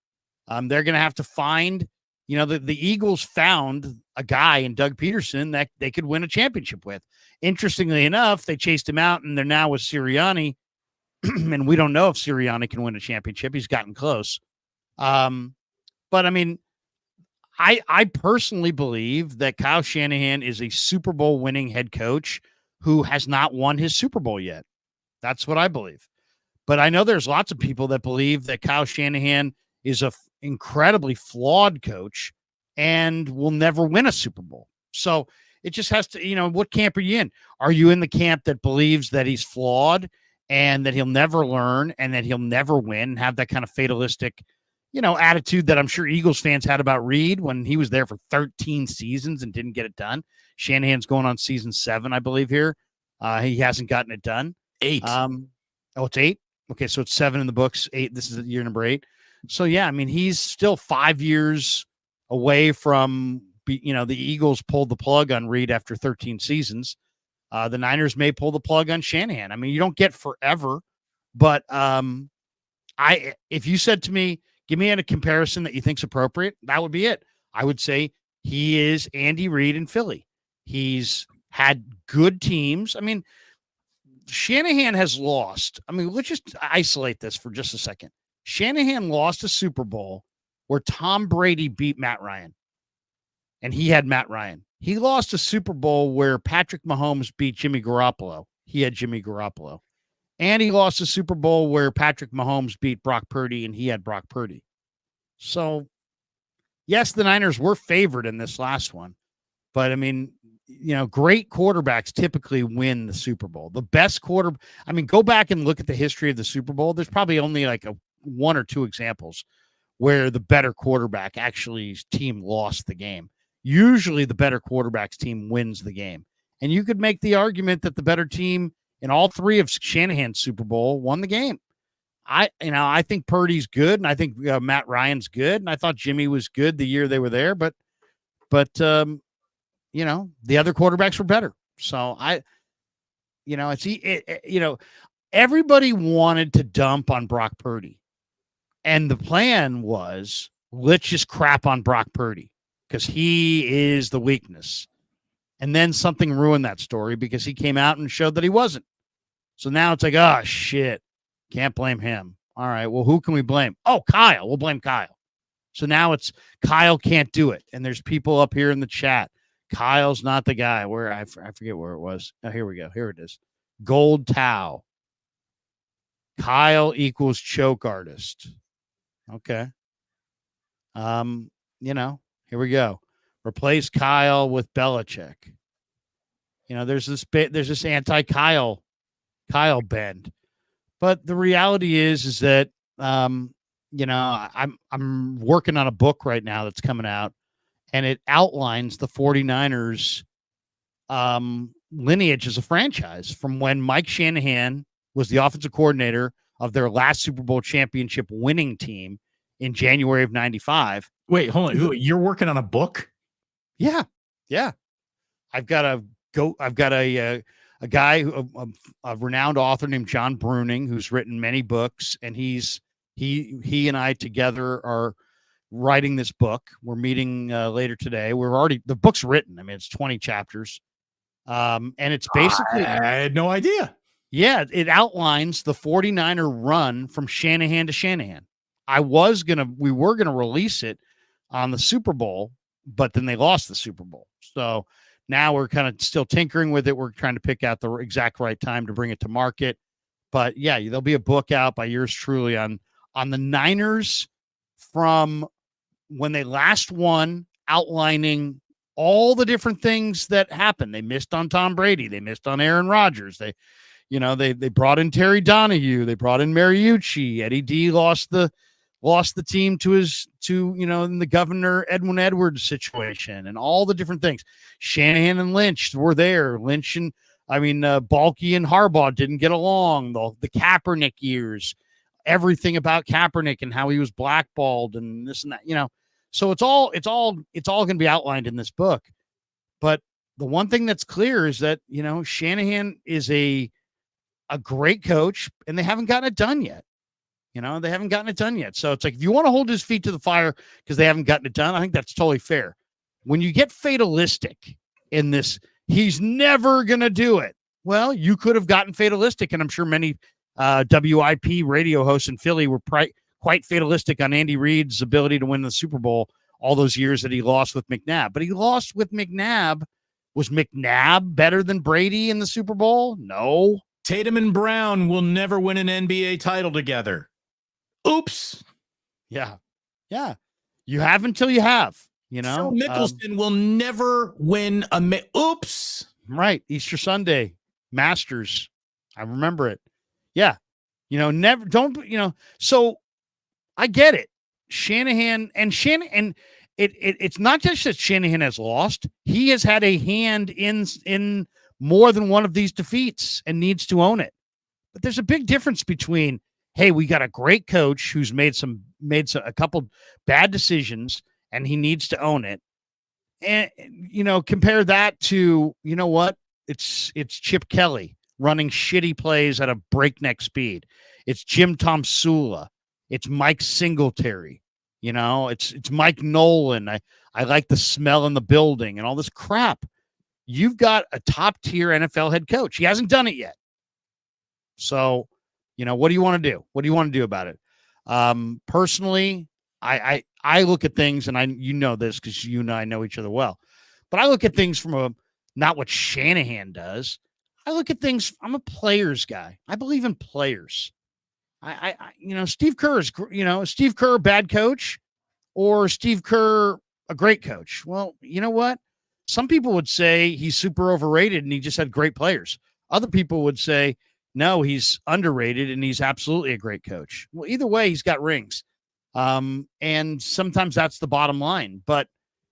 They're going to have to find, you know, the Eagles found a guy in Doug Peterson that they could win a championship with. Interestingly enough, they chased him out, and they're now with Sirianni. And we don't know if Sirianni can win a championship. He's gotten close. But I mean, I personally believe that Kyle Shanahan is a Super Bowl winning head coach who has not won his Super Bowl yet. That's what I believe. But I know there's lots of people that believe that Kyle Shanahan is a incredibly flawed coach and will never win a Super Bowl. So it just has to, you know, what camp are you in? Are you in the camp that believes that he's flawed and that he'll never learn and that he'll never win and have that kind of fatalistic, you know, attitude that I'm sure Eagles fans had about Reid when he was there for 13 seasons and didn't get it done? Shanahan's going on season 7, I believe here. He hasn't gotten it done. 8. It's 8. Okay. So it's 7 in the books. 8. This is year number 8. So yeah, I mean, he's still 5 years away from, you know, the Eagles pulled the plug on Reid after 13 seasons. The Niners may pull the plug on Shanahan. I mean, you don't get forever, but if you said to me, give me a comparison that you think's appropriate, that would be it. I would say he is Andy Reid in Philly. He's had good teams. I mean, Shanahan has lost. I mean, let's just isolate this for just a second. Shanahan lost a Super Bowl where Tom Brady beat Matt Ryan, and he had Matt Ryan. He lost a Super Bowl where Patrick Mahomes beat Jimmy Garoppolo. He had Jimmy Garoppolo. And he lost a Super Bowl where Patrick Mahomes beat Brock Purdy, and he had Brock Purdy. So, yes, the Niners were favored in this last one. But, I mean, you know, great quarterbacks typically win the Super Bowl. The best I mean, go back and look at the history of the Super Bowl. There's probably only like 1 or 2 examples where the better quarterback actually team lost the game. Usually the better quarterback's team wins the game. And you could make the argument that the better team in all 3 of Shanahan's Super Bowl won the game. I think Purdy's good, and I think Matt Ryan's good, and I thought Jimmy was good the year they were there, but you know, the other quarterbacks were better. So everybody wanted to dump on Brock Purdy. And the plan was, let's just crap on Brock Purdy because he is the weakness. And then something ruined that story because he came out and showed that he wasn't. So now it's like, oh, shit, can't blame him. All right, well, who can we blame? Oh, Kyle. We'll blame Kyle. So now it's Kyle can't do it. And there's people up here in the chat. Kyle's not the guy. Where I forget where it was. Oh, here we go. Here it is. Gold Tau. Kyle equals choke artist. Okay. Here we go. Replace Kyle with Belichick. You know, there's this anti-Kyle bend. But the reality is that I'm working on a book right now that's coming out, and it outlines the 49ers lineage as a franchise from when Mike Shanahan was the offensive coordinator of their last Super Bowl championship winning team in January of 95. Wait, hold on. You're working on a book? Yeah. Yeah. I've got a guy, a renowned author named John Bruning, who's written many books, and he and I together are writing this book. We're meeting later today. The book's written. I mean, it's 20 chapters. And it's basically, I had no idea. Yeah, it outlines the 49er run from Shanahan to Shanahan. We were going to release it on the Super Bowl, but then they lost the Super Bowl. So now we're kind of still tinkering with it. We're trying to pick out the exact right time to bring it to market. But yeah, there'll be a book out by yours truly on the Niners from when they last won, outlining all the different things that happened. They missed on Tom Brady. They missed on Aaron Rodgers. They brought in Terry Donahue. They brought in Mariucci. Eddie D lost the team to in the Governor Edwin Edwards situation and all the different things. Shanahan and Lynch were there. Balky and Harbaugh didn't get along. The Kaepernick years, everything about Kaepernick and how he was blackballed and this and that, So it's all going to be outlined in this book. But the one thing that's clear is that, Shanahan is a great coach and they haven't gotten it done yet. They haven't gotten it done yet. So it's like, if you want to hold his feet to the fire because they haven't gotten it done, I think that's totally fair. When you get fatalistic in this, he's never going to do it. Well, you could have gotten fatalistic. And I'm sure many WIP radio hosts in Philly were quite fatalistic on Andy Reid's ability to win the Super Bowl all those years that he lost with McNabb. But he lost with McNabb. Was McNabb better than Brady in the Super Bowl? No. Tatum and Brown will never win an NBA title together. Oops. Yeah. Yeah. You have until you have, Phil Mickelson will never win oops. Right. Easter Sunday, Masters. I remember it. Yeah. Never, don't, so I get it. Shanahan, it's not just that Shanahan has lost. He has had a hand in more than one of these defeats and needs to own it. But there's a big difference between, hey, we got a great coach who's made a couple bad decisions and he needs to own it. And, compare that to, what? It's Chip Kelly running shitty plays at a breakneck speed. It's Jim Tomsula. It's Mike Singletary. It's Mike Nolan. I like the smell in the building and all this crap. You've got a top tier NFL head coach. He hasn't done it yet. So, what do you want to do? What do you want to do about it? Personally, I look at things, and this because you and I know each other well, but I look at things from not what Shanahan does. I look at things. I'm a players guy. I believe in players. Steve Kerr is, Steve Kerr, bad coach, or Steve Kerr, a great coach. Well, you know what? Some people would say he's super overrated and he just had great players. Other people would say, no, he's underrated and he's absolutely a great coach. Well, either way, he's got rings. And sometimes that's the bottom line. But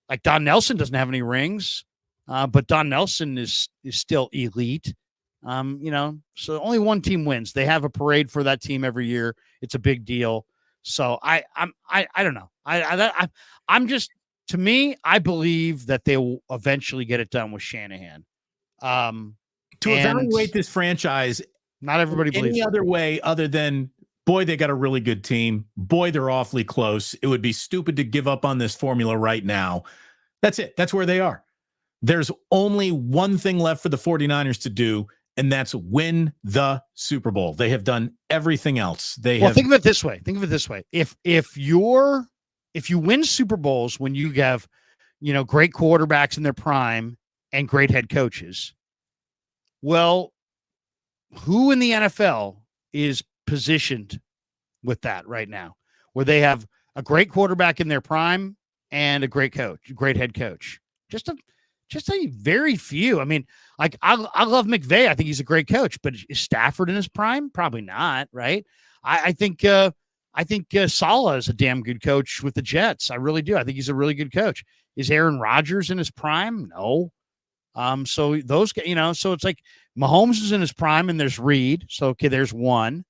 like Don Nelson doesn't have any rings, but Don Nelson is still elite. So only one team wins. They have a parade for that team every year. It's a big deal. So I don't know. I'm just, to me, I believe that they will eventually get it done with Shanahan. To evaluate this franchise, not everybody believes any other way other than, boy, they got a really good team. Boy, they're awfully close. It would be stupid to give up on this formula right now. That's it. That's where they are. There's only one thing left for the 49ers to do, and that's win the Super Bowl. They have done everything else. Think of it this way. If you win Super Bowls when you have, great quarterbacks in their prime and great head coaches, well, who in the NFL is positioned with that right now, where they have a great quarterback in their prime and a great head coach? Just a very few. I mean, like I love McVay. I think he's a great coach, but is Stafford in his prime? Probably not. Right. I think Saleh is a damn good coach with the Jets. I really do. I think he's a really good coach. Is Aaron Rodgers in his prime? No. So those, so it's like Mahomes is in his prime and there's Reed. So, okay, there's one.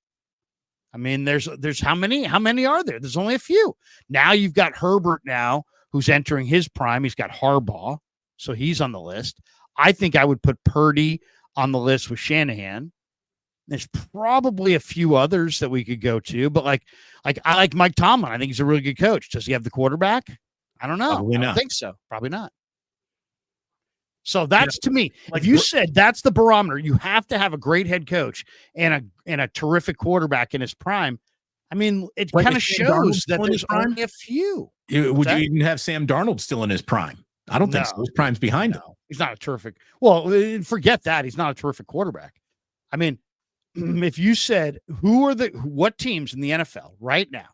I mean, there's how many are there? There's only a few. Now you've got Herbert now, who's entering his prime. He's got Harbaugh. So he's on the list. I think I would put Purdy on the list with Shanahan. There's probably a few others that we could go to, but like I like Mike Tomlin. I think he's a really good coach. Does he have the quarterback? I don't know. Probably I don't not. think so. Probably not. So that's to me. Like if you said that's the barometer, you have to have a great head coach and a terrific quarterback in his prime. I mean, it Like kind of is Sam shows Darnold that still in there's his prime? only a few. Would you even have Sam Darnold still in his prime? I don't think so. His prime's behind him. He's not a terrific. Well, forget that. He's not a terrific quarterback. I mean, if you said what teams in the NFL right now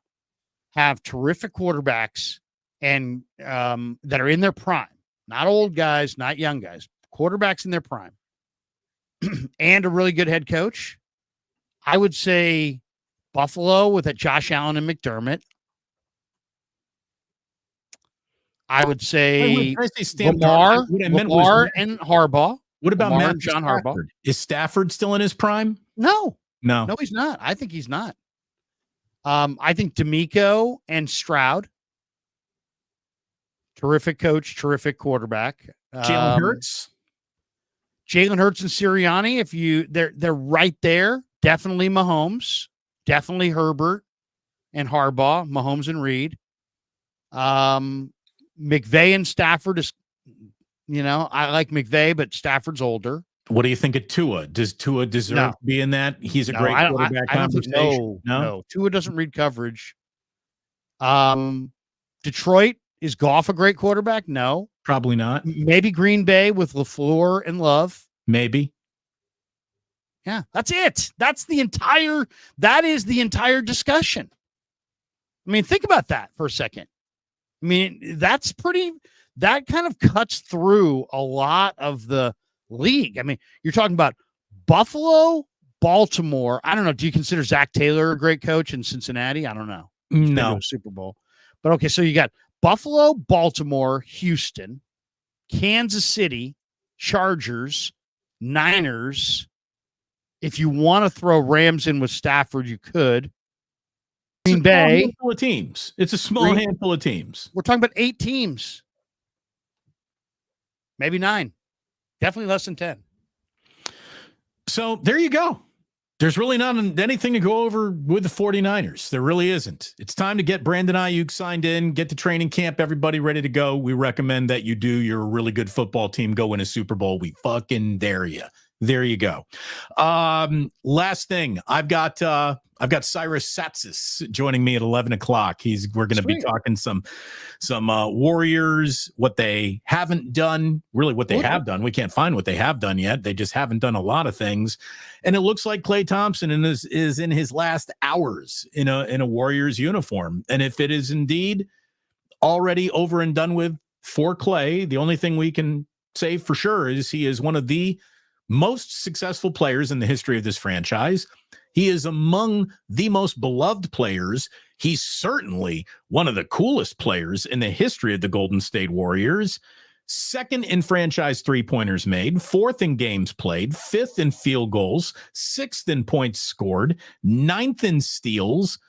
have terrific quarterbacks and that are in their prime, not old guys, not young guys, quarterbacks in their prime, and a really good head coach, I would say Buffalo with a Josh Allen and McDermott. I would say Lamar and Harbaugh. What about Lamar and John Stafford? Harbaugh? Is Stafford still in his prime? No, No, he's not. I think he's not. I think D'Amico and Stroud, terrific coach, terrific quarterback. Jalen Hurts. Jalen Hurts and Sirianni, they're right there. Definitely Mahomes, definitely Herbert and Harbaugh, Mahomes and Reed. McVay and Stafford is, I like McVay, but Stafford's older. What do you think of Tua? Does Tua deserve to be in that? He's a great quarterback conversation. No, Tua doesn't read coverage. Detroit, is Goff a great quarterback? No. Probably not. Maybe Green Bay with LaFleur and Love. Maybe. Yeah, that's it. That is the entire discussion. I mean, think about that for a second. I mean, that kind of cuts through a lot of the league. I mean, you're talking about Buffalo, Baltimore. I don't know. Do you consider Zach Taylor a great coach in Cincinnati? I don't know. No. Super Bowl. But okay, so you got Buffalo, Baltimore, Houston, Kansas City, Chargers, Niners. If you want to throw Rams in with Stafford, you could. Green Bay. Handful of teams. It's a small handful of teams. We're talking about 8 teams. Maybe 9. Definitely less than 10. So there you go. There's really not anything to go over with the 49ers. There really isn't. It's time to get Brandon Aiyuk signed in, get to training camp, everybody ready to go. We recommend that you do. You're a really good football team. Go win a Super Bowl. We fucking dare you. There you go. Last thing, I've got Cyrus Satsis joining me at 11 o'clock. We're going to be talking some Warriors, what they haven't done, really what they have done. We can't find what they have done yet. They just haven't done a lot of things. And it looks like Klay Thompson is in his last hours in a Warriors uniform. And if it is indeed already over and done with for Klay, the only thing we can say for sure is he is one of the most successful players in the history of this franchise. He is among the most beloved players. He's certainly one of the coolest players in the history of the Golden State Warriors. 2nd in franchise three-pointers made, 4th in games played, 5th in field goals, 6th in points scored, 9th in steals,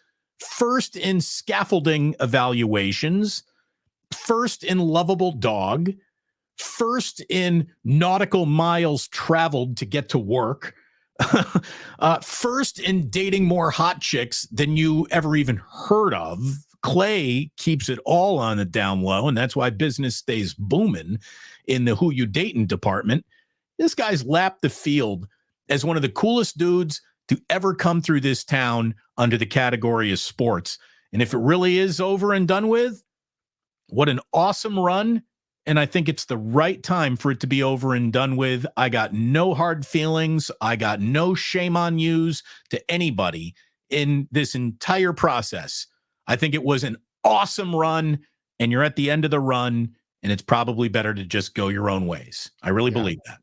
1st in scaffolding evaluations, 1st in lovable dog, 1st in nautical miles traveled to get to work, 1st in dating more hot chicks than you ever even heard of. Klay keeps it all on the down low, and that's why business stays booming in the who you dating department. This guy's lapped the field as one of the coolest dudes to ever come through this town under the category of sports. And if it really is over and done with, what an awesome run. And I think it's the right time for it to be over and done with. I got no hard feelings. I got no shame on yous to anybody in this entire process. I think it was an awesome run, and you're at the end of the run, and it's probably better to just go your own ways. I really believe that.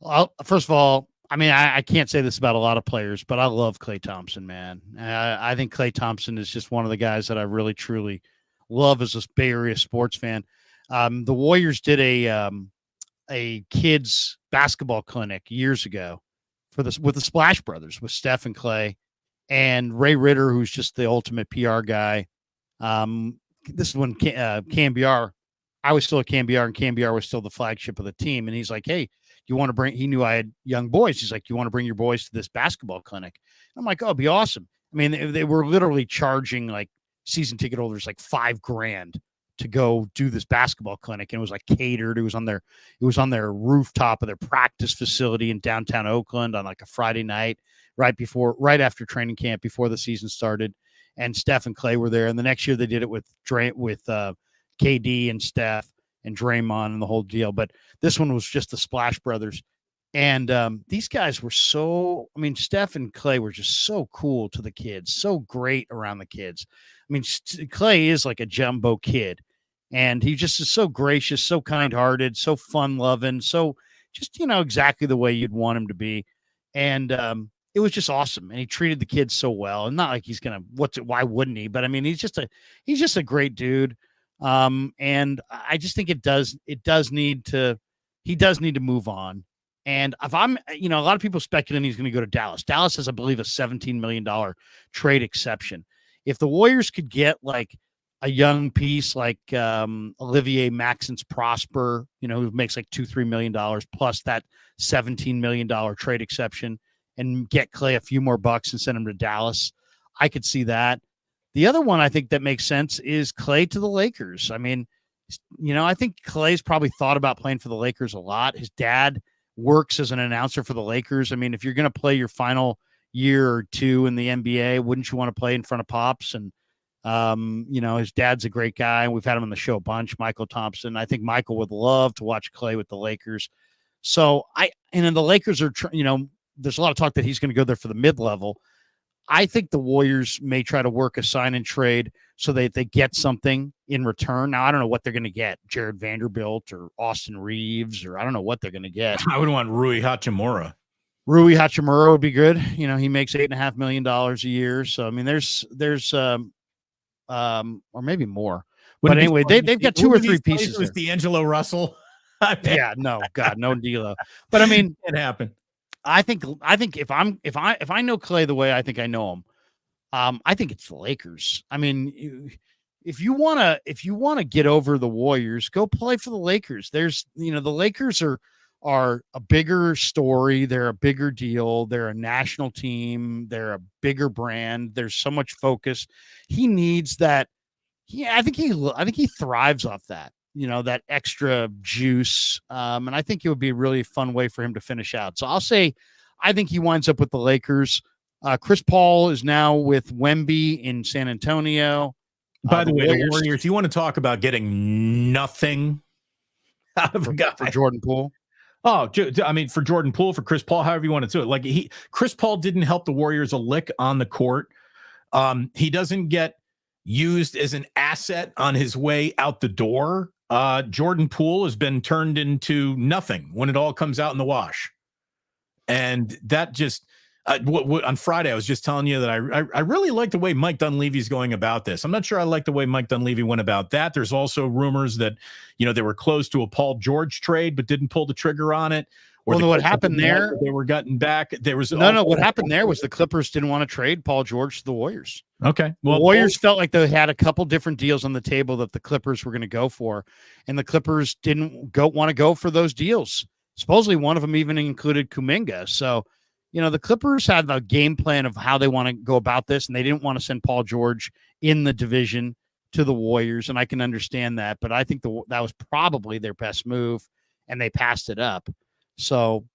Well, first of all, I mean, I can't say this about a lot of players, but I love Klay Thompson, man. I think Klay Thompson is just one of the guys that I really, truly love as a Bay Area sports fan. The Warriors did a a kids basketball clinic years ago with the Splash Brothers, with Steph and Clay and Ray Ritter, who's just the ultimate PR guy. This is when KMBR, I was still at KMBR, and KMBR was still the flagship of the team. And he's like, hey, you want to bring, he knew I had young boys. He's like, you want to bring your boys to this basketball clinic? I'm like, oh, it'd be awesome. I mean, they were literally charging like season ticket holders like $5,000 to go do this basketball clinic. And it was like catered. It was on their rooftop of their practice facility in downtown Oakland on like a Friday night, right after training camp, before the season started. And Steph and Clay were there. And the next year they did it with KD and Steph and Draymond and the whole deal. But this one was just the Splash Brothers. And these guys were Steph and Clay were just so cool to the kids, so great around the kids. I mean, Clay is like a jumbo kid, and he just is so gracious, so kind-hearted, so fun-loving, so just, exactly the way you'd want him to be. And it was just awesome. And he treated the kids so well, and not like he's going to, why wouldn't he? But I mean, he's just a great dude. And I just think he does need to move on. And if I'm, a lot of people speculating he's going to go to Dallas. Dallas has, I believe, a $17 million trade exception. If the Warriors could get like a young piece like Olivier Maxence Prosper, who makes like $2-3 million plus that $17 million trade exception, and get Clay a few more bucks and send him to Dallas, I could see that. The other one I think that makes sense is Clay to the Lakers. I mean, I think Clay's probably thought about playing for the Lakers a lot. His dad works as an announcer for the Lakers. I mean, if you're going to play your final year or two in the NBA, wouldn't you want to play in front of Pops? And, his dad's a great guy. We've had him on the show a bunch, Michael Thompson. I think Michael would love to watch Clay with the Lakers. So and the Lakers are, there's a lot of talk that he's going to go there for the mid-level. I think the Warriors may try to work a sign and trade so that they get something in return. Now, I don't know what they're going to get, Jared Vanderbilt or Austin Reeves, or I don't know what they're going to get. I would want Rui Hachimura. Rui Hachimura would be good. He makes $8.5 million a year. So, I mean, there's or maybe more. But anyway, they've got two or three pieces. Was D'Angelo Russell? Yeah, no, God, no D'Lo. But I mean, it happened. I think if I know Clay the way I think I know him, I think it's the Lakers. I mean, if you want to get over the Warriors, go play for the Lakers. There's, the Lakers are a bigger story. They're a bigger deal. They're a national team. They're a bigger brand. There's so much focus. He needs that. I think he thrives off that. That extra juice. And I think it would be a really fun way for him to finish out. So I'll say, I think he winds up with the Lakers. Chris Paul is now with Wemby in San Antonio. By the way, the Warriors, you want to talk about getting nothing out of a guy for Jordan Poole? Oh, I mean, for Jordan Poole, for Chris Paul, however you want to do it. Like Chris Paul didn't help the Warriors a lick on the court. He doesn't get used as an asset on his way out the door. Jordan Poole has been turned into nothing when it all comes out in the wash. And that just, on Friday, I was just telling you that I really like the way Mike Dunleavy's going about this. I'm not sure I like the way Mike Dunleavy went about that. There's also rumors that, they were close to a Paul George trade, but didn't pull the trigger on it. Or what happened there? They were gotten back. There was no. What happened there was the Clippers didn't want to trade Paul George to the Warriors. Okay, well, the Warriors felt like they had a couple different deals on the table that the Clippers were going to go for, and the Clippers didn't want to go for those deals. Supposedly, one of them even included Kuminga. So, the Clippers had a game plan of how they want to go about this, and they didn't want to send Paul George in the division to the Warriors, and I can understand that. But I think that was probably their best move, and they passed it up. So,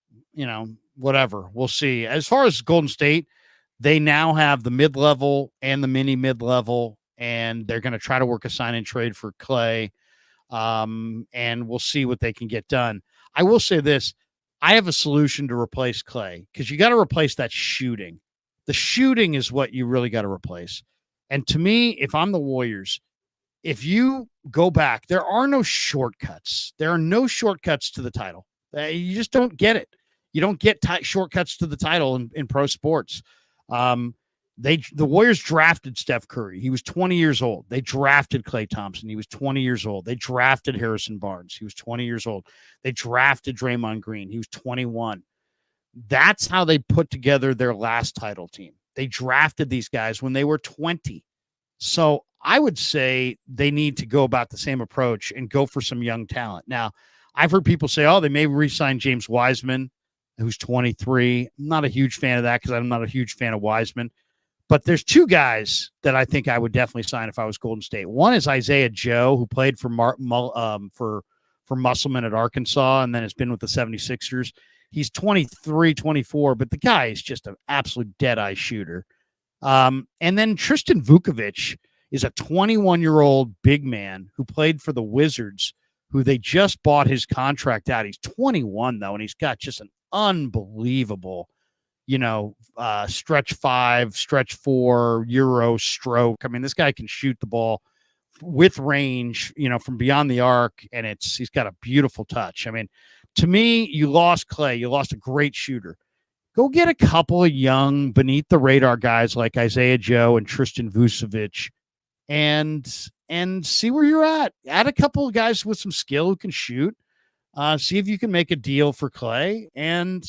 whatever. We'll see. As far as Golden State, they now have the mid-level and the mini mid-level, and they're going to try to work a sign and trade for Clay. And we'll see what they can get done. I will say this. I have a solution to replace Clay, because you got to replace that shooting. The shooting is what you really got to replace. And to me, if I'm the Warriors, if you go back, there are no shortcuts. There are no shortcuts to the title. You just don't get it. You don't get shortcuts to the title in pro sports. The Warriors drafted Steph Curry. He was 20 years old. They drafted Klay Thompson. He was 20 years old. They drafted Harrison Barnes. He was 20 years old. They drafted Draymond Green. He was 21. That's how they put together their last title team. They drafted these guys when they were 20. So I would say they need to go about the same approach and go for some young talent. Now, I've heard people say, oh, they may re-sign James Wiseman, who's 23. I'm not a huge fan of that because I'm not a huge fan of Wiseman. But there's two guys that I think I would definitely sign if I was Golden State. One is Isaiah Joe, who played for Musselman at Arkansas and then has been with the 76ers. He's 23, 24, but the guy is just an absolute dead-eye shooter. And then Tristan Vukovic is a 21-year-old big man who played for the Wizards, who they just bought his contract out. He's 21, though, and he's got just an unbelievable stretch 5, stretch 4, Euro stroke. I mean, this guy can shoot the ball with range, from beyond the arc, and he's got a beautiful touch. I mean, to me, you lost Klay. You lost a great shooter. Go get a couple of young, beneath the radar guys like Isaiah Joe and Tristan Vucevic, and see where you're at. Add a couple of guys with some skill who can shoot. See if you can make a deal for Klay. And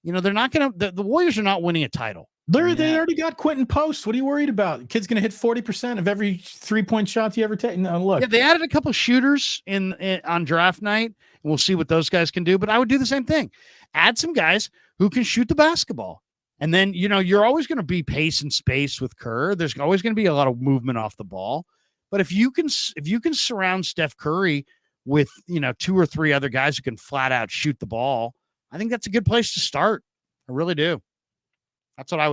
they're not going to. The Warriors are not winning a title. They already got Quentin Post. What are you worried about? The kid's going to hit 40% of every 3-point shot you ever take. No, look. Yeah, they added a couple shooters on draft night. And we'll see what those guys can do. But I would do the same thing. Add some guys who can shoot the basketball. And then, you're always going to be pace and space with Kerr. There's always going to be a lot of movement off the ball. But if you can surround Steph Curry with, 2 or 3 other guys who can flat out shoot the ball, I think that's a good place to start. I really do. That's what I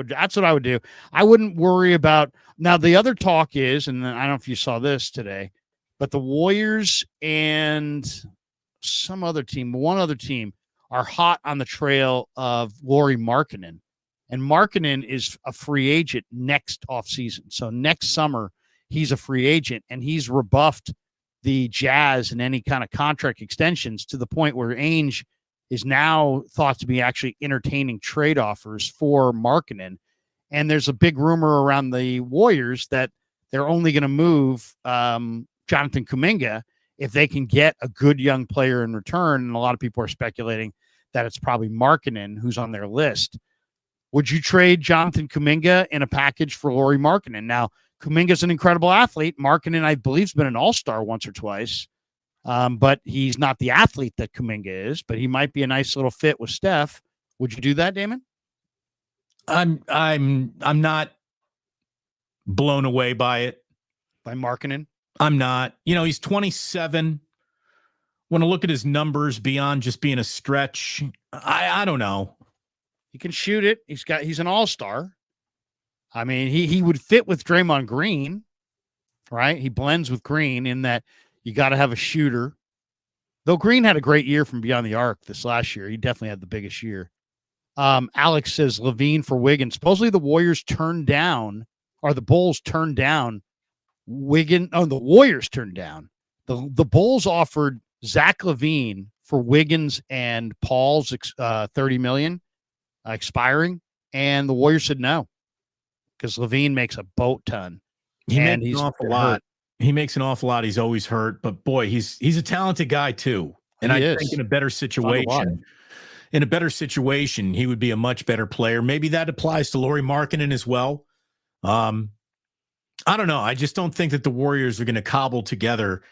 would do. I wouldn't worry about now. The other talk is, and I don't know if you saw this today, but the Warriors and one other team are hot on the trail of Lauri Markkanen. And Markkanen is a free agent next offseason. So next summer, he's a free agent, and he's rebuffed the Jazz and any kind of contract extensions to the point where Ainge is now thought to be actually entertaining trade offers for Markkanen. And there's a big rumor around the Warriors that they're only going to move Jonathan Kuminga if they can get a good young player in return. And a lot of people are speculating that it's probably Markkanen who's on their list. Would you trade Jonathan Kuminga in a package for Lauri Markkanen? Now, Kuminga's an incredible athlete. Markkanen, I believe, has been an all-star once or twice. But he's not the athlete that Kuminga is, but he might be a nice little fit with Steph. Would you do that, Damon? I'm not blown away by it. By Markkanen? I'm not. He's 27. When I look at his numbers beyond just being a stretch, I don't know. He can shoot it. He's an all-star. I mean, he would fit with Draymond Green, right? He blends with Green in that you got to have a shooter. Though Green had a great year from beyond the arc this last year. He definitely had the biggest year. Alex says Levine for Wiggins. Supposedly the Warriors turned down, or the Bulls turned down Wiggins. Oh, the Warriors turned down. The Bulls offered Zach LaVine for Wiggins and Paul's $30 million expiring, and the Warriors said no because LaVine makes a boat ton. He makes an awful lot. He makes an awful lot. He's always hurt, but boy, he's a talented guy too. And I think in a better situation, he would be a much better player. Maybe that applies to Lauri Markkanen as well. I don't know. I just don't think that the Warriors are going to cobble together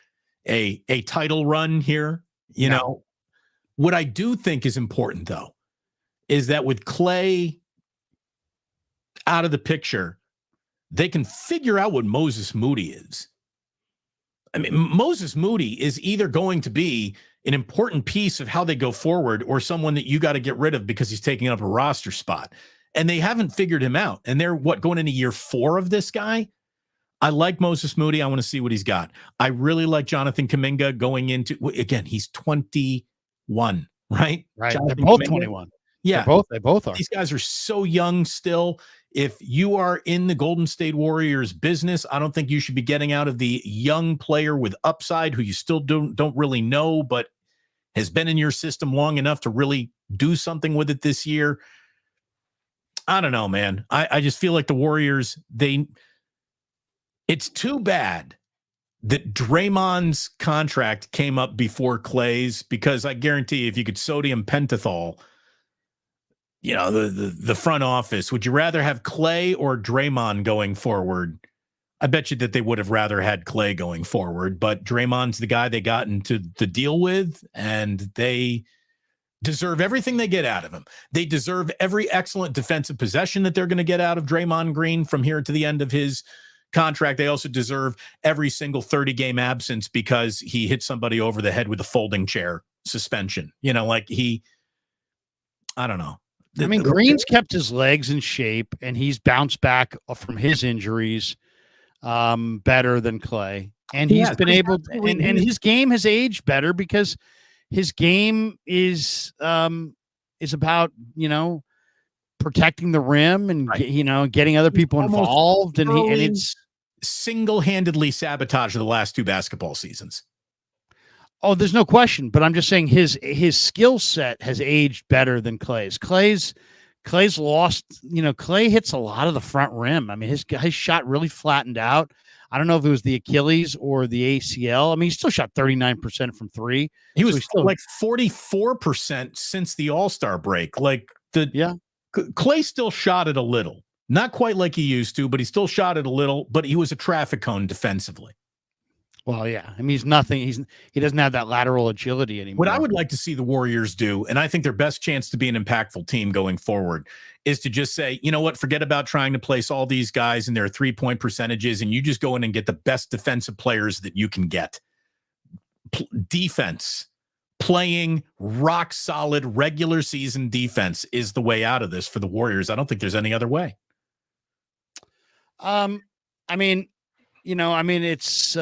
a title run here. You know, what I do think is important though, is that with Klay out of the picture, they can figure out what Moses Moody is. I mean, Moses Moody is either going to be an important piece of how they go forward or someone that you got to get rid of because he's taking up a roster spot. And they haven't figured him out. And they're going into year 4 of this guy? I like Moses Moody. I want to see what he's got. I really like Jonathan Kuminga going into, again, he's 21, right? Right. Jonathan They're both Kuminga. 21. Yeah. They both are. These guys are so young still. If you are in the Golden State Warriors business, I don't think you should be getting out of the young player with upside who you still don't really know, but has been in your system long enough to really do something with it this year. I don't know, man. I just feel like the Warriors, it's too bad that Draymond's contract came up before Clay's, because I guarantee if you could sodium pentothal, the front office, would you rather have Clay or Draymond going forward? I bet you that they would have rather had Clay going forward, but Draymond's the guy they got into the deal with, and they deserve everything they get out of him. They deserve every excellent defensive possession that they're going to get out of Draymond Green from here to the end of his contract. They also deserve every single 30-game absence because he hit somebody over the head with a folding chair suspension. I don't know. I mean, Green's kept his legs in shape, and he's bounced back from his injuries better than Clay. And he's been able to, and his game has aged better because his game is about, protecting the rim and, getting other people involved. And it's single-handedly sabotaged the last 2 basketball seasons. Oh, there's no question. But I'm just saying his skill set has aged better than Clay's. Clay's lost, Clay hits a lot of the front rim. I mean, his shot really flattened out. I don't know if it was the Achilles or the ACL. I mean, he still shot 39% from 3. He was still like 44% since the All-Star break. Clay still shot it a little. Not quite like he used to, but he still shot it a little, but he was a traffic cone defensively. Well, yeah. I mean, he's nothing. He doesn't have that lateral agility anymore. What I would like to see the Warriors do, and I think their best chance to be an impactful team going forward, is to just say, you know what, forget about trying to place all these guys in their 3-point percentages, and you just go in and get the best defensive players that you can get. Defense, playing rock solid regular season defense is the way out of this for the Warriors. I don't think there's any other way. I mean, it's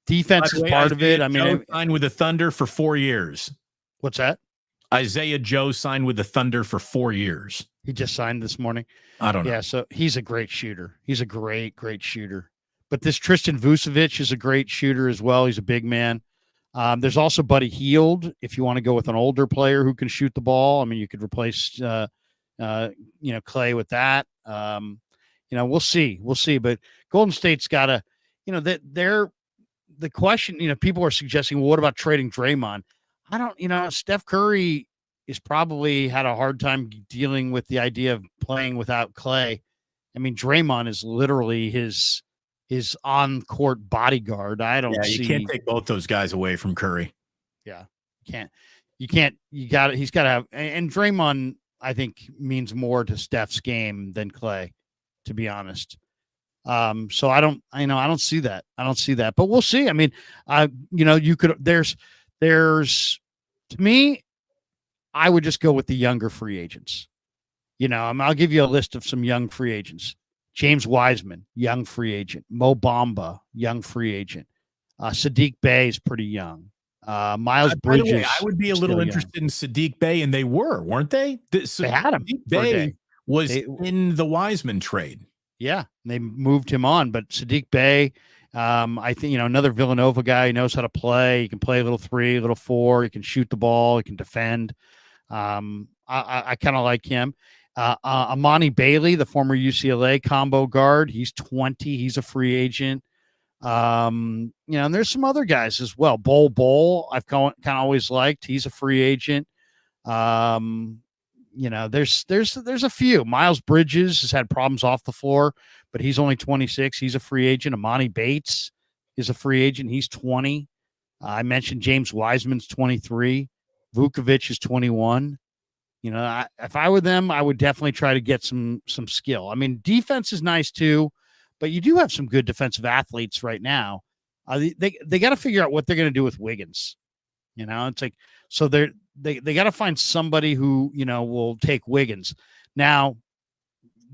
defense is part of it. I mean, signed with the Thunder for 4 years. What's that? Isaiah Joe signed with the Thunder for 4 years. He just signed this morning. I don't know. Yeah, so he's a great shooter. He's a great shooter. But this Tristan Vucevic is a great shooter as well. He's a big man. There's also Buddy Hield. If you want to go with an older player who can shoot the ball, I mean, you could replace, Clay with that. We'll see. But Golden State's got to, the question, people are suggesting, well, what about trading Draymond? I don't, Steph Curry is probably had a hard time dealing with the idea of playing without Clay. I mean, Draymond is literally his on-court bodyguard. You can't take both those guys away from Curry. Yeah, you can't, he's got to have, and Draymond, I think, means more to Steph's game than Clay, to be honest. So I don't see that. But we'll see. I mean, there's to me, I would just go with the younger free agents. I'll give you a list of some young free agents. James Wiseman, young free agent. Mo Bamba, young free agent. Sadiq Bey is pretty young. Miles Bridges. By the way, I would be a little interested in Sadiq Bey, and they weren't they? They had him. Bey was in the Wiseman trade. Yeah, they moved him on, but Sadiq Bey, I think, another Villanova guy. He knows how to play. He can play a little 3, a little 4. He can shoot the ball. He can defend. I kind of like him. Amani Bailey, the former UCLA combo guard. He's 20. He's a free agent. And there's some other guys as well. Bol, I've kind of always liked. He's a free agent. There's a few. Miles Bridges has had problems off the floor, but he's only 26. He's a free agent. Amani Bates is a free agent. He's 20. I mentioned James Wiseman's 23. Vucevic is 21. If I were them, I would definitely try to get some skill. I mean, defense is nice too, but you do have some good defensive athletes right now. They got to figure out what they're going to do with Wiggins. It's like, so they got to find somebody who, will take Wiggins. Now,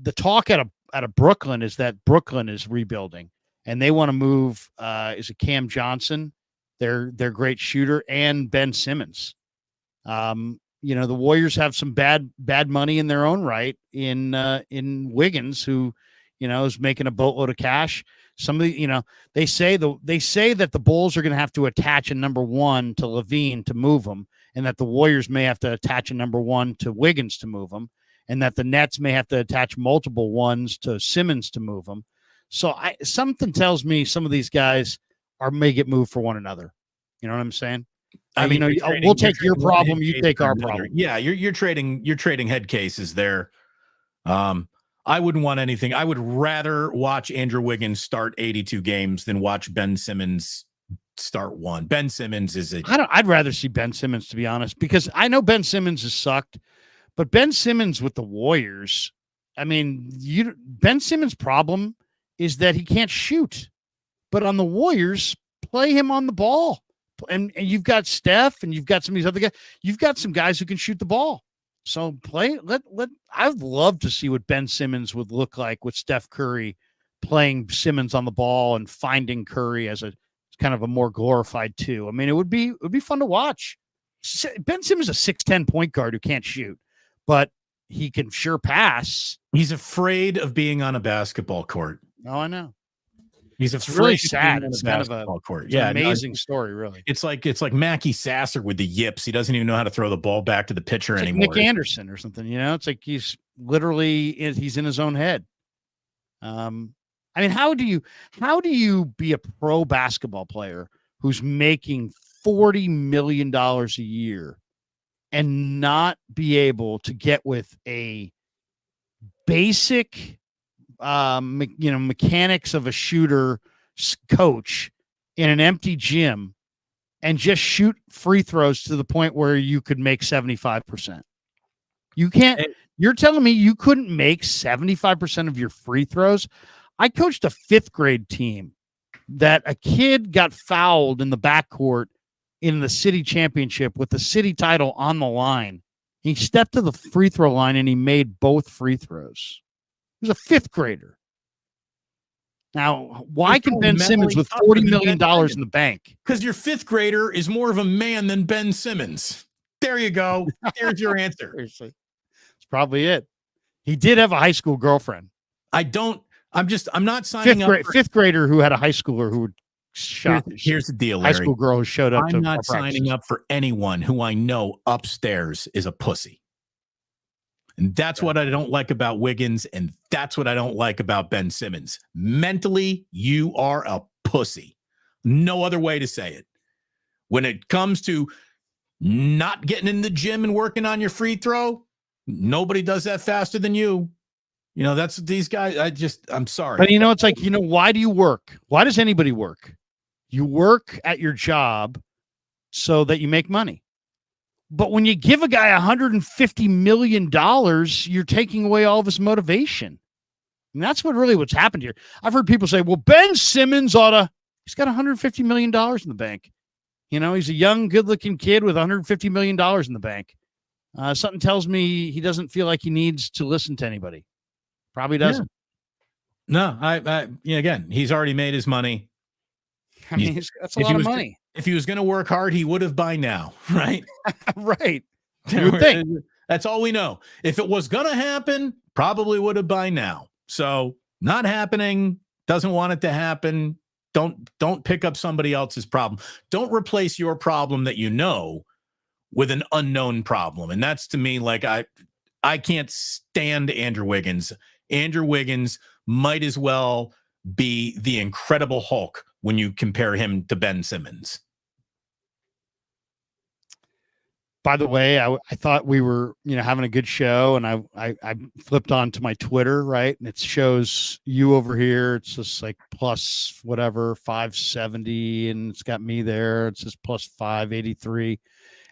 the talk out of Brooklyn is that Brooklyn is rebuilding and they want to move, is it Cam Johnson, their great shooter, and Ben Simmons. The Warriors have some bad money in their own right in Wiggins, who, is making a boatload of cash. Some of the, they say that the Bulls are going to have to attach a number 1 to Levine to move him, and that the Warriors may have to attach a number 1 to Wiggins to move him. and that the Nets may have to attach multiple ones to Simmons to move them. So something tells me some of these guys may get moved for one another. You know what I'm saying? I mean, we'll take your problem, you take our problem. Yeah, you're trading head cases there. I wouldn't want anything. I would rather watch Andrew Wiggins start 82 games than watch Ben Simmons start one. Ben Simmons is I'd rather see Ben Simmons, to be honest, because I know Ben Simmons has sucked, but Ben Simmons with the Warriors, I mean, Ben Simmons' problem is that he can't shoot. But on the Warriors, play him on the ball. And you've got Steph and you've got some of these other guys. You've got some guys who can shoot the ball. So I'd love to see what Ben Simmons would look like with Steph Curry playing Simmons on the ball and finding Curry as a kind of a more glorified two. I mean, it would be fun to watch. Ben Simmons is a 6'10" point guard who can't shoot, but he can sure pass. He's afraid of being on a basketball court. Oh, I know. It's really sad. It's kind of an amazing story, really. It's like Mackie Sasser with the yips. He doesn't even know how to throw the ball back to the pitcher anymore. Like Nick Anderson or something, It's like he's in his own head. I mean, how do you be a pro basketball player who's making $40 million a year and not be able to get with a basic mechanics of a shooter coach in an empty gym and just shoot free throws to the point where you could make 75%? You can't. You're telling me you couldn't make 75% of your free throws? I coached a 5th grade team that a kid got fouled in the backcourt in the city championship with the city title on the line. He stepped to the free throw line and he made both free throws. He was a 5th grader. Now, why can Ben Simmons with $40 million in the bank? Because your 5th grader is more of a man than Ben Simmons. There you go. There's your answer. Seriously. That's probably it. He did have a high school girlfriend. I'm not signing up. 5th grader who had a high schooler who would shot. Here's the deal, Larry. High school girl who showed up. I'm not signing up for anyone who I know upstairs is a pussy. And that's what I don't like about Wiggins, and that's what I don't like about Ben Simmons. Mentally, you are a pussy. No other way to say it. When it comes to not getting in the gym and working on your free throw, nobody does that faster than you. That's these guys. I'm sorry. But it's like, why do you work? Why does anybody work? You work at your job so that you make money. But when you give a guy $150 million, you're taking away all of his motivation. And that's what's happened here. I've heard people say, well, Ben Simmons he's got $150 million in the bank. He's a young, good-looking kid with $150 million in the bank. Something tells me he doesn't feel like he needs to listen to anybody. Probably doesn't. No, again, he's already made his money. I mean, that's a lot of money. If he was going to work hard, he would have by now, right? Right. You would think. That's all we know. If it was going to happen, probably would have by now. So not happening, doesn't want it to happen. Don't pick up somebody else's problem. Don't replace your problem that with an unknown problem. And that's, to me, like I can't stand Andrew Wiggins. Andrew Wiggins might as well be the Incredible Hulk when you compare him to Ben Simmons. By the way, I thought we were, having a good show, and I flipped on to my Twitter, right? And it shows you over here. It's just like plus whatever, 570, and it's got me there. It's just plus 583.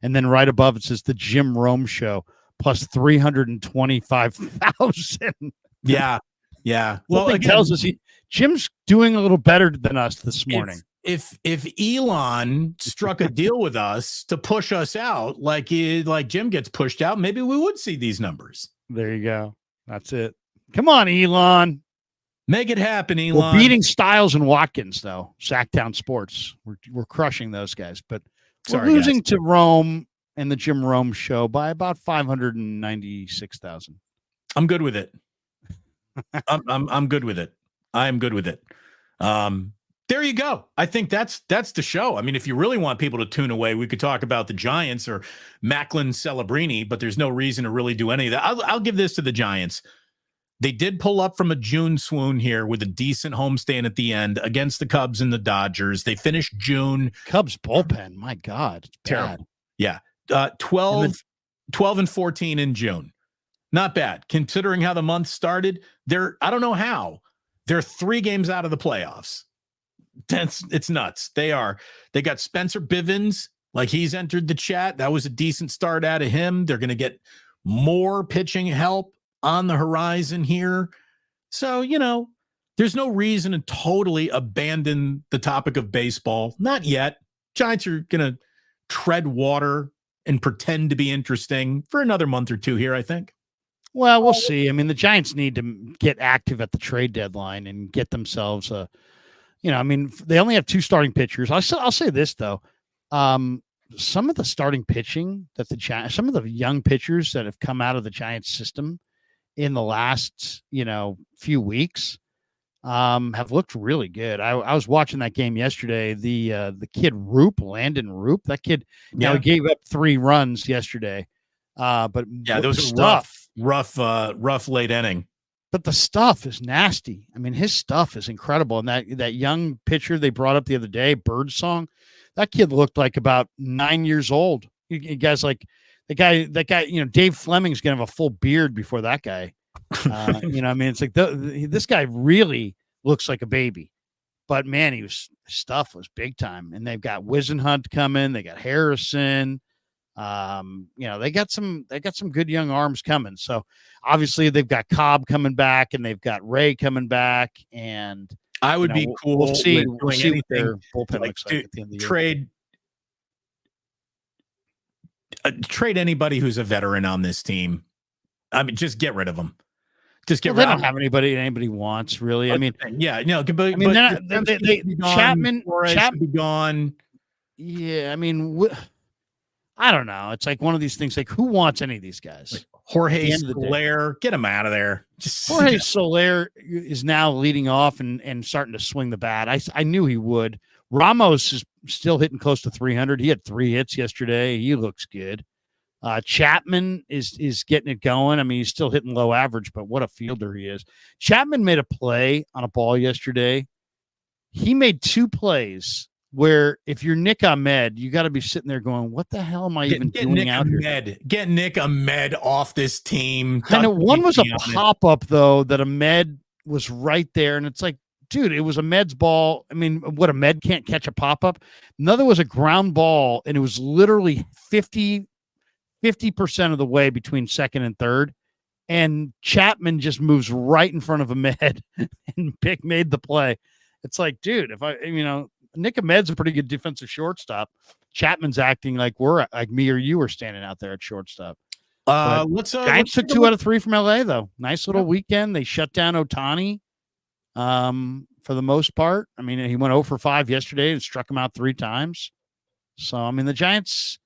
And then right above it says the Jim Rome Show, plus 325,000. Yeah. Yeah. Well, it tells us Jim's doing a little better than us this morning. If Elon struck a deal with us to push us out, like Jim gets pushed out, maybe we would see these numbers. There you go. That's it. Come on, Elon. Make it happen, Elon. We're beating Styles and Watkins, though. Sacktown Sports. We're crushing those guys, but we're losing to Rome and the Jim Rome Show by about 596,000. I'm good with it. I'm good with it. I am good with it. There you go. I think that's the show. I mean, if you really want people to tune away, we could talk about the Giants or Macklin Celebrini, but there's no reason to really do any of that. I'll give this to the Giants. They did pull up from a June swoon here with a decent homestand at the end against the Cubs and the Dodgers. They finished June. Cubs bullpen, my God, it's terrible. bad. Yeah, 12 and 14 in June. Not bad considering how the month started. I don't know how they're 3 games out of the playoffs. It's nuts. They got Spencer Bivens, like he's entered the chat. That was a decent start out of him. They're going to get more pitching help on the horizon here. So, there's no reason to totally abandon the topic of baseball. Not yet. Giants are going to tread water and pretend to be interesting for another month or two here, I think. Well, we'll see. I mean, the Giants need to get active at the trade deadline and get themselves they only have 2 starting pitchers. I'll say this though. Some of the starting pitching that some of the young pitchers that have come out of the Giants system in the last, few weeks, have looked really good. I was watching that game yesterday. The kid Landon Roop, that kid, he gave up 3 runs yesterday. But yeah, those are rough late inning. But the stuff is nasty. I mean, his stuff is incredible. And that young pitcher they brought up the other day, Birdsong, that kid looked like about 9 years old. You guys like that guy, Dave Fleming's going to have a full beard before that guy. It's like this guy really looks like a baby. But man, his stuff was big time. And they've got Wisenhunt coming. They got Harrison. They got some good young arms coming. So obviously they've got Cobb coming back and they've got Ray coming back. And I would be cool. We'll see what their bullpen looks like at the end of the year. Trade anybody who's a veteran on this team. I mean, just get rid of them. Just get rid of them. They don't have anybody wants really. Chapman should be gone. Yeah, I mean, I don't know. It's like one of these things. Like, who wants any of these guys? Like Jorge Soler, get him out of there. Jorge Soler is now leading off and starting to swing the bat. I knew he would. Ramos is still hitting close to 300. He had 3 hits yesterday. He looks good. Chapman is getting it going. I mean, he's still hitting low average, but what a fielder he is. Chapman made a play on a ball yesterday. He made 2 plays where if you're Nick Ahmed, you got to be sitting there going, what the hell am I even doing Nick out Ahmed. here? Get Nick Ahmed off this team. I know one was a pop-up, though, that Ahmed was right there, and it's like, dude, it was Ahmed's ball. I mean, what, Ahmed can't catch a pop-up? Another was a ground ball, and it was literally 50% of the way between second and third, and Chapman just moves right in front of Ahmed, and Pick made the play. It's like, dude, Nick Ahmed's a pretty good defensive shortstop. Chapman's acting like me or you are standing out there at shortstop. Giants took 2 out of 3 from LA though. Nice little weekend. They shut down Ohtani for the most part. I mean, he went 0 for 5 yesterday and struck him out 3 times. So, I mean, the Giants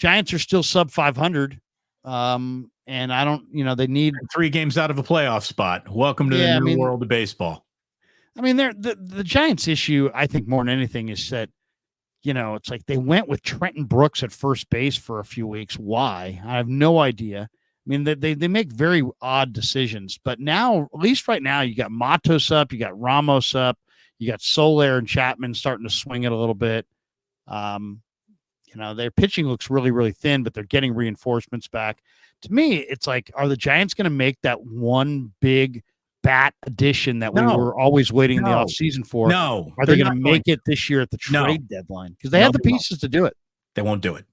are still sub 500. And I don't, they need 3 games out of a playoff spot. Welcome to the new world of baseball. I mean, the Giants' issue, I think, more than anything, is that, it's like they went with Trenton Brooks at first base for a few weeks. Why? I have no idea. I mean, they make very odd decisions. But now, at least right now, you got Matos up, you got Ramos up, you got Soler and Chapman starting to swing it a little bit. Their pitching looks really, really thin, but they're getting reinforcements back. To me, it's like, are the Giants going to make that one big bat addition that we were always waiting in the offseason for? No. Are they going to make it this year at the trade deadline? Because they have the pieces to do it. They won't do it.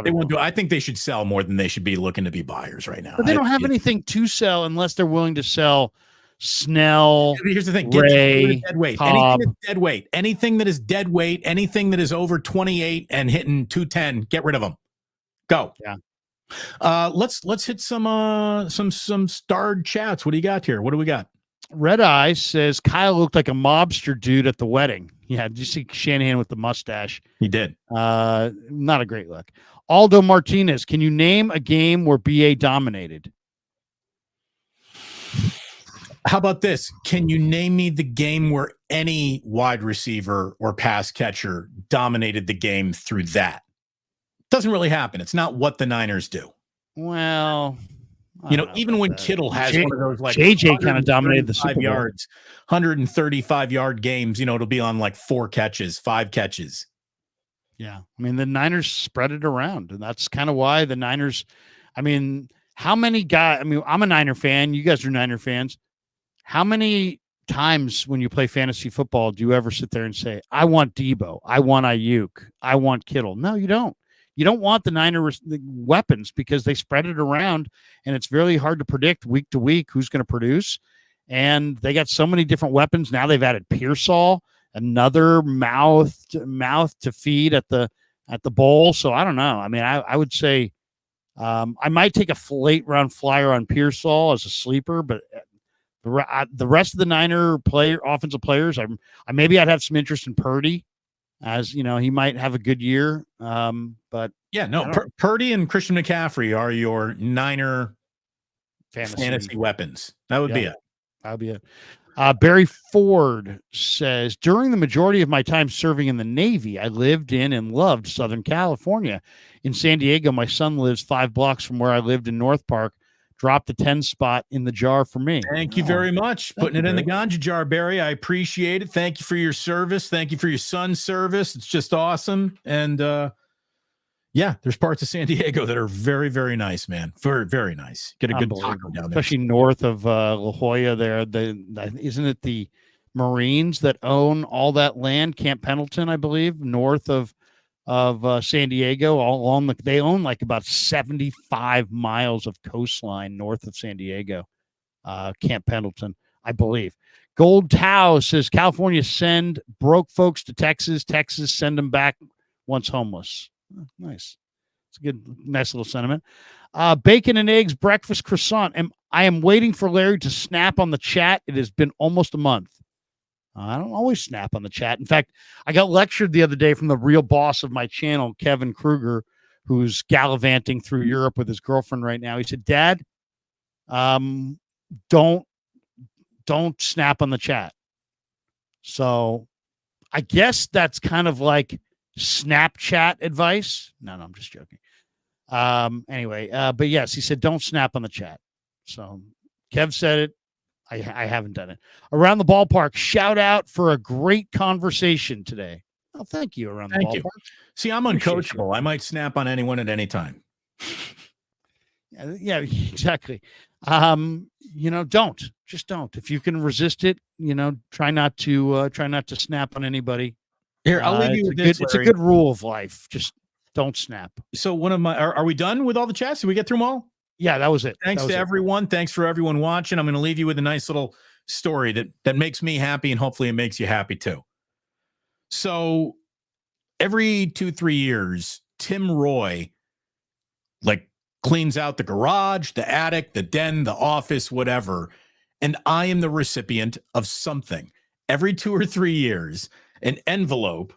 They won't do it. I think they should sell more than they should be looking to be buyers right now. But they don't have anything to sell unless they're willing to sell Snell. Here's the thing. Ray, dead weight. Cobb. Anything that is dead weight, anything that is over 28 and hitting 210, get rid of them. Go. Yeah. Let's hit some starred chats. What do you got here? What do we got? Red Eye says Kyle looked like a mobster dude at the wedding. Yeah, did you see Shanahan with the mustache? He did. Not a great look. Aldo Martinez, can you name a game where BA dominated? How about this? Can you name me the game where any wide receiver or pass catcher dominated the game through that? Doesn't really happen. It's not what the Niners do. Well, even when Kittle has one of those like JJ kind of dominated the Super Bowl. 135 yard games, it'll be on like 4 catches, 5 catches. Yeah. I mean, the Niners spread it around, and that's kind of why the Niners, how many guys, I'm a Niner fan. You guys are Niner fans. How many times when you play fantasy football do you ever sit there and say, I want Debo, I want Aiyuk, I want Kittle? No, you don't. You don't want the Niners weapons because they spread it around, and it's really hard to predict week to week who's going to produce. And they got so many different weapons. Now they've added Pearsall, another mouth to feed at the bowl. So I don't know. I would say I might take a late round flyer on Pearsall as a sleeper, but the rest of the Niner offensive players, I'd have some interest in Purdy, as he might have a good year. But yeah, no, Purdy and Christian McCaffrey are your Niner fantasy weapons. That would be it. That would be it. Barry Ford says, during the majority of my time serving in the Navy, I lived in and loved Southern California. In San Diego, my son lives 5 blocks from where I lived in North Park. Drop the 10 spot in the jar for me. Thank you very much. Putting it in the ganja jar, Barry. I appreciate it. Thank you for your service. Thank you for your son's service. It's just awesome. And there's parts of San Diego that are very, very nice, man. Very, very nice. Get a good taco down there. Especially north of La Jolla there. Isn't it the Marines that own all that land? Camp Pendleton, I believe, north of San Diego, all along they own like about 75 miles of coastline north of San Diego. Camp Pendleton, I believe. Gold Tao says California send broke folks to Texas. Texas send them back once homeless. Nice. It's a nice little sentiment. Bacon and eggs breakfast croissant. I am waiting for Larry to snap on the chat. It has been almost a month. I don't always snap on the chat. In fact, I got lectured the other day from the real boss of my channel, Kevin Krueger, who's gallivanting through Europe with his girlfriend right now. He said, Dad, don't snap on the chat. So I guess that's kind of like Snapchat advice. No, I'm just joking. Anyway, but yes, he said, don't snap on the chat. So Kev said it. I haven't done it. Around the Ballpark, shout out for a great conversation today. Oh, thank you, Around the Ballpark. You. See, I'm uncoachable. I might snap on anyone at any time. Yeah, exactly. Don't. If you can resist it, try not to snap on anybody. Here, I'll leave you with this. It's a good rule of life. Just don't snap. So are we done with all the chats? Did we get through them all? Yeah, that was it. Thanks to everyone. Thanks for everyone watching. I'm going to leave you with a nice little story that makes me happy, and hopefully it makes you happy too. So every 2-3 years, Tim Roy cleans out the garage, the attic, the den, the office, whatever. And I am the recipient of something. Every 2 or 3 years, an envelope,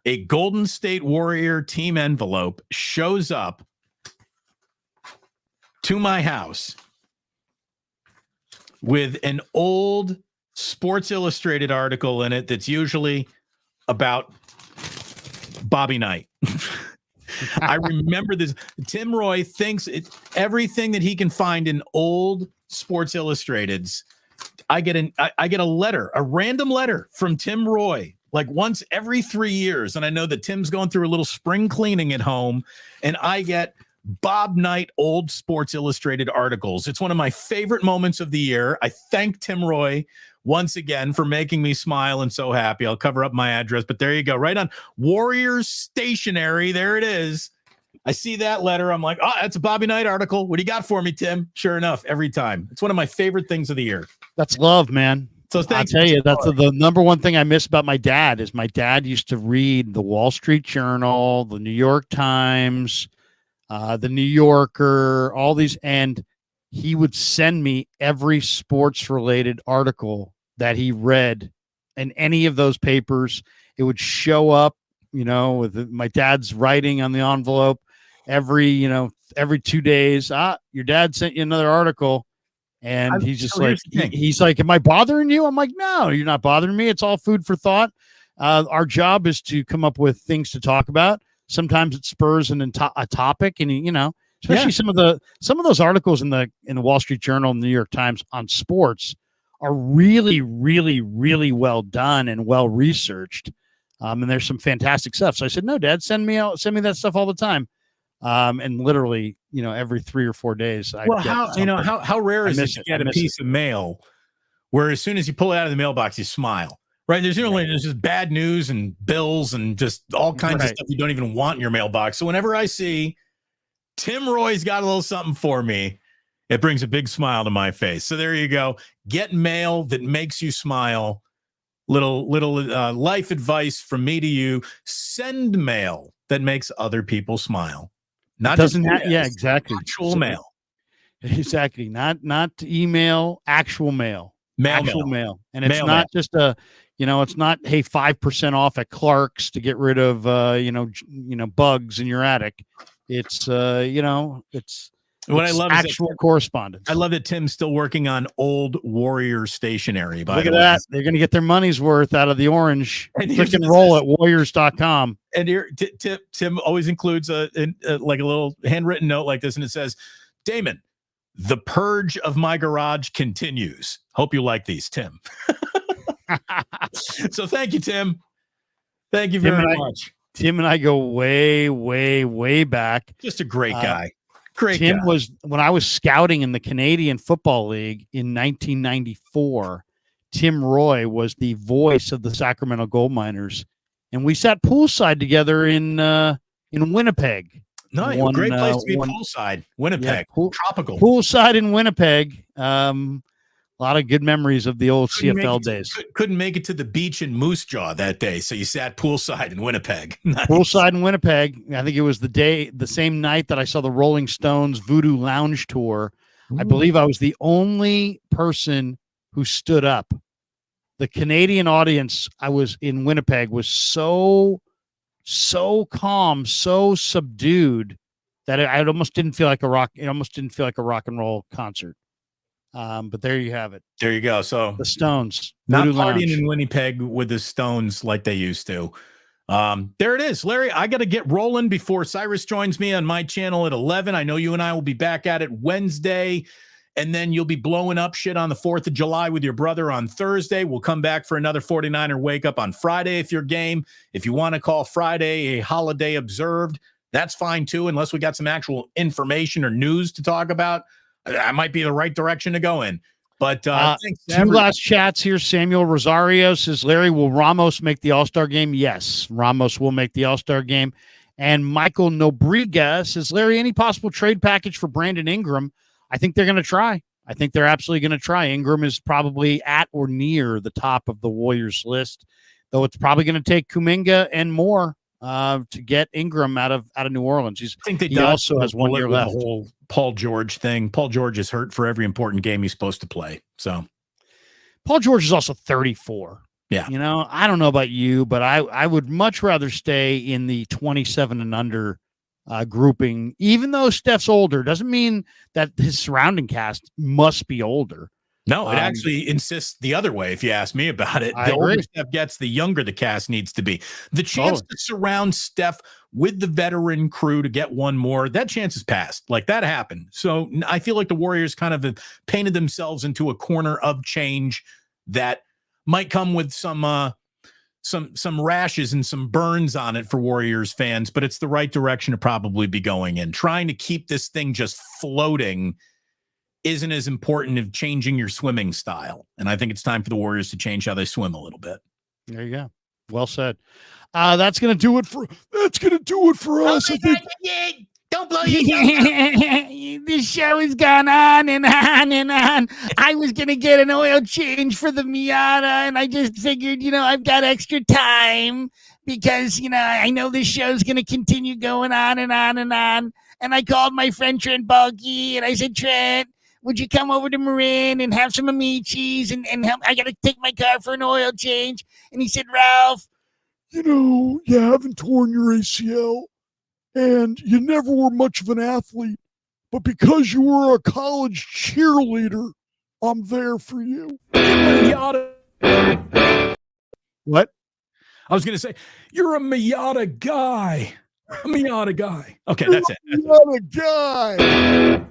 a Golden State Warrior team envelope, shows up to my house with an old Sports Illustrated article in it that's usually about Bobby Knight. I remember this. Tim Roy thinks it's everything that he can find in old Sports Illustrateds. I get a letter, a random letter from Tim Roy, like once every 3 years. And I know that Tim's going through a little spring cleaning at home, and I get Bob Knight old Sports Illustrated articles. It's one of my favorite moments of the year. I thank Tim Roy once again for making me smile and so happy. I'll cover up my address, but there you go. Right on Warriors Stationery. There it is. I see that letter. I'm like, oh, that's a Bobby Knight article. What do you got for me, Tim? Sure enough, every time. It's one of my favorite things of the year. That's love, man. So thanks. I'll tell you, that's the number one thing I miss about my dad is my dad used to read the Wall Street Journal, the New York Times, the New Yorker, all these, and he would send me every sports related article that he read in any of those papers. It would show up, with my dad's writing on the envelope every 2 days. Your dad sent you another article. And he's just so like, here's the thing. he's like, am I bothering you? I'm like, no, you're not bothering me. It's all food for thought. Our job is to come up with things to talk about. Sometimes it spurs a topic, and especially some of those articles in the Wall Street Journal and the New York Times on sports are really, really, really well done and well researched. And there's some fantastic stuff. So I said, no, Dad, send me that stuff all the time. And literally, every 3 or 4 days, how rare is it to get a piece of mail where as soon as you pull it out of the mailbox, you smile, right? There's just bad news and bills and just all kinds of stuff you don't even want in your mailbox. So whenever I see Tim Roy's got a little something for me, it brings a big smile to my face. So there you go. Get mail that makes you smile. Little life advice from me to you. Send mail that makes other people smile. Not doesn't have, exactly. Actual mail. Exactly. Not email, actual mail. Actual mail. And it's not just it's not, hey, 5% off at Clark's to get rid of bugs in your attic. It's what I love actual correspondence. I love that Tim's still working on old Warrior stationery. Look at that. They're going to get their money's worth out of the orange. Click and roll at warriors.com. And here, Tim always includes a little handwritten note like this, and it says, Damon, the purge of my garage continues. Hope you like these, Tim. So thank you, Tim. Thank you very much. Tim and I go way, way, way back. Just a great guy. Tim was, when I was scouting in the Canadian Football League in 1994, Tim Roy was the voice of the Sacramento Gold Miners, and we sat poolside together in Winnipeg. No, great place to be poolside. Winnipeg, tropical. Poolside in Winnipeg. A lot of good memories of the old CFL days. Couldn't make it to the beach in Moose Jaw that day, so you sat poolside in Winnipeg. Nice. Poolside in Winnipeg. I think it was the same night that I saw the Rolling Stones Voodoo Lounge tour. Ooh. I believe I was the only person who stood up. The Canadian audience I was in Winnipeg was so calm, so subdued that it almost didn't feel like a rock. It almost didn't feel like a rock and roll concert. But there you have it. There you go. So the Stones, not partying in Winnipeg with the Stones like they used to. There it is, Larry. I got to get rolling before Cyrus joins me on my channel at 11. I know you and I will be back at it Wednesday, and then you'll be blowing up shit on the 4th of July with your brother on Thursday. We'll come back for another 49er wake up on Friday if you're game. If you want to call Friday a holiday observed, that's fine too, unless we got some actual information or news to talk about. That might be the right direction to go in. But two last chats here. Samuel Rosario says, Larry, will Ramos make the All-Star game? Yes, Ramos will make the All-Star game. And Michael Nobriga says, Larry, any possible trade package for Brandon Ingram? I think they're going to try. I think they're absolutely going to try. Ingram is probably at or near the top of the Warriors list, though it's probably going to take Kuminga and more to get Ingram out of New Orleans. He also has 1 year left. The whole Paul George thing. Paul George is hurt for every important game he's supposed to play. So Paul George is also 34. Yeah. I don't know about you, but I would much rather stay in the 27 and under grouping, even though Steph's older. Doesn't mean that his surrounding cast must be older. No, it actually insists the other way, if you ask me about it. The older Steph gets, the younger the cast needs to be. The chance to surround Steph with the veteran crew to get one more, that chance is passed. Like, that happened. So I feel like the Warriors kind of have painted themselves into a corner of change that might come with some rashes and some burns on it for Warriors fans, but it's the right direction to probably be going in. Trying to keep this thing just floating isn't as important as changing your swimming style. And I think it's time for the Warriors to change how they swim a little bit. There you go. Well said. That's going to do it for us. I think. Don't blow your This show has gone on and on and on. I was going to get an oil change for the Miata, and I just figured, I've got extra time because, I know this show's going to continue going on and on and on. And I called my friend Trent Balky, and I said, Trent, would you come over to Marin and have some Amicis and help? I got to take my car for an oil change. And he said, Ralph, you haven't torn your ACL and you never were much of an athlete, but because you were a college cheerleader, I'm there for you. Miata. What? I was going to say, you're a Miata guy. A Miata guy. Okay, that's it. What a guy.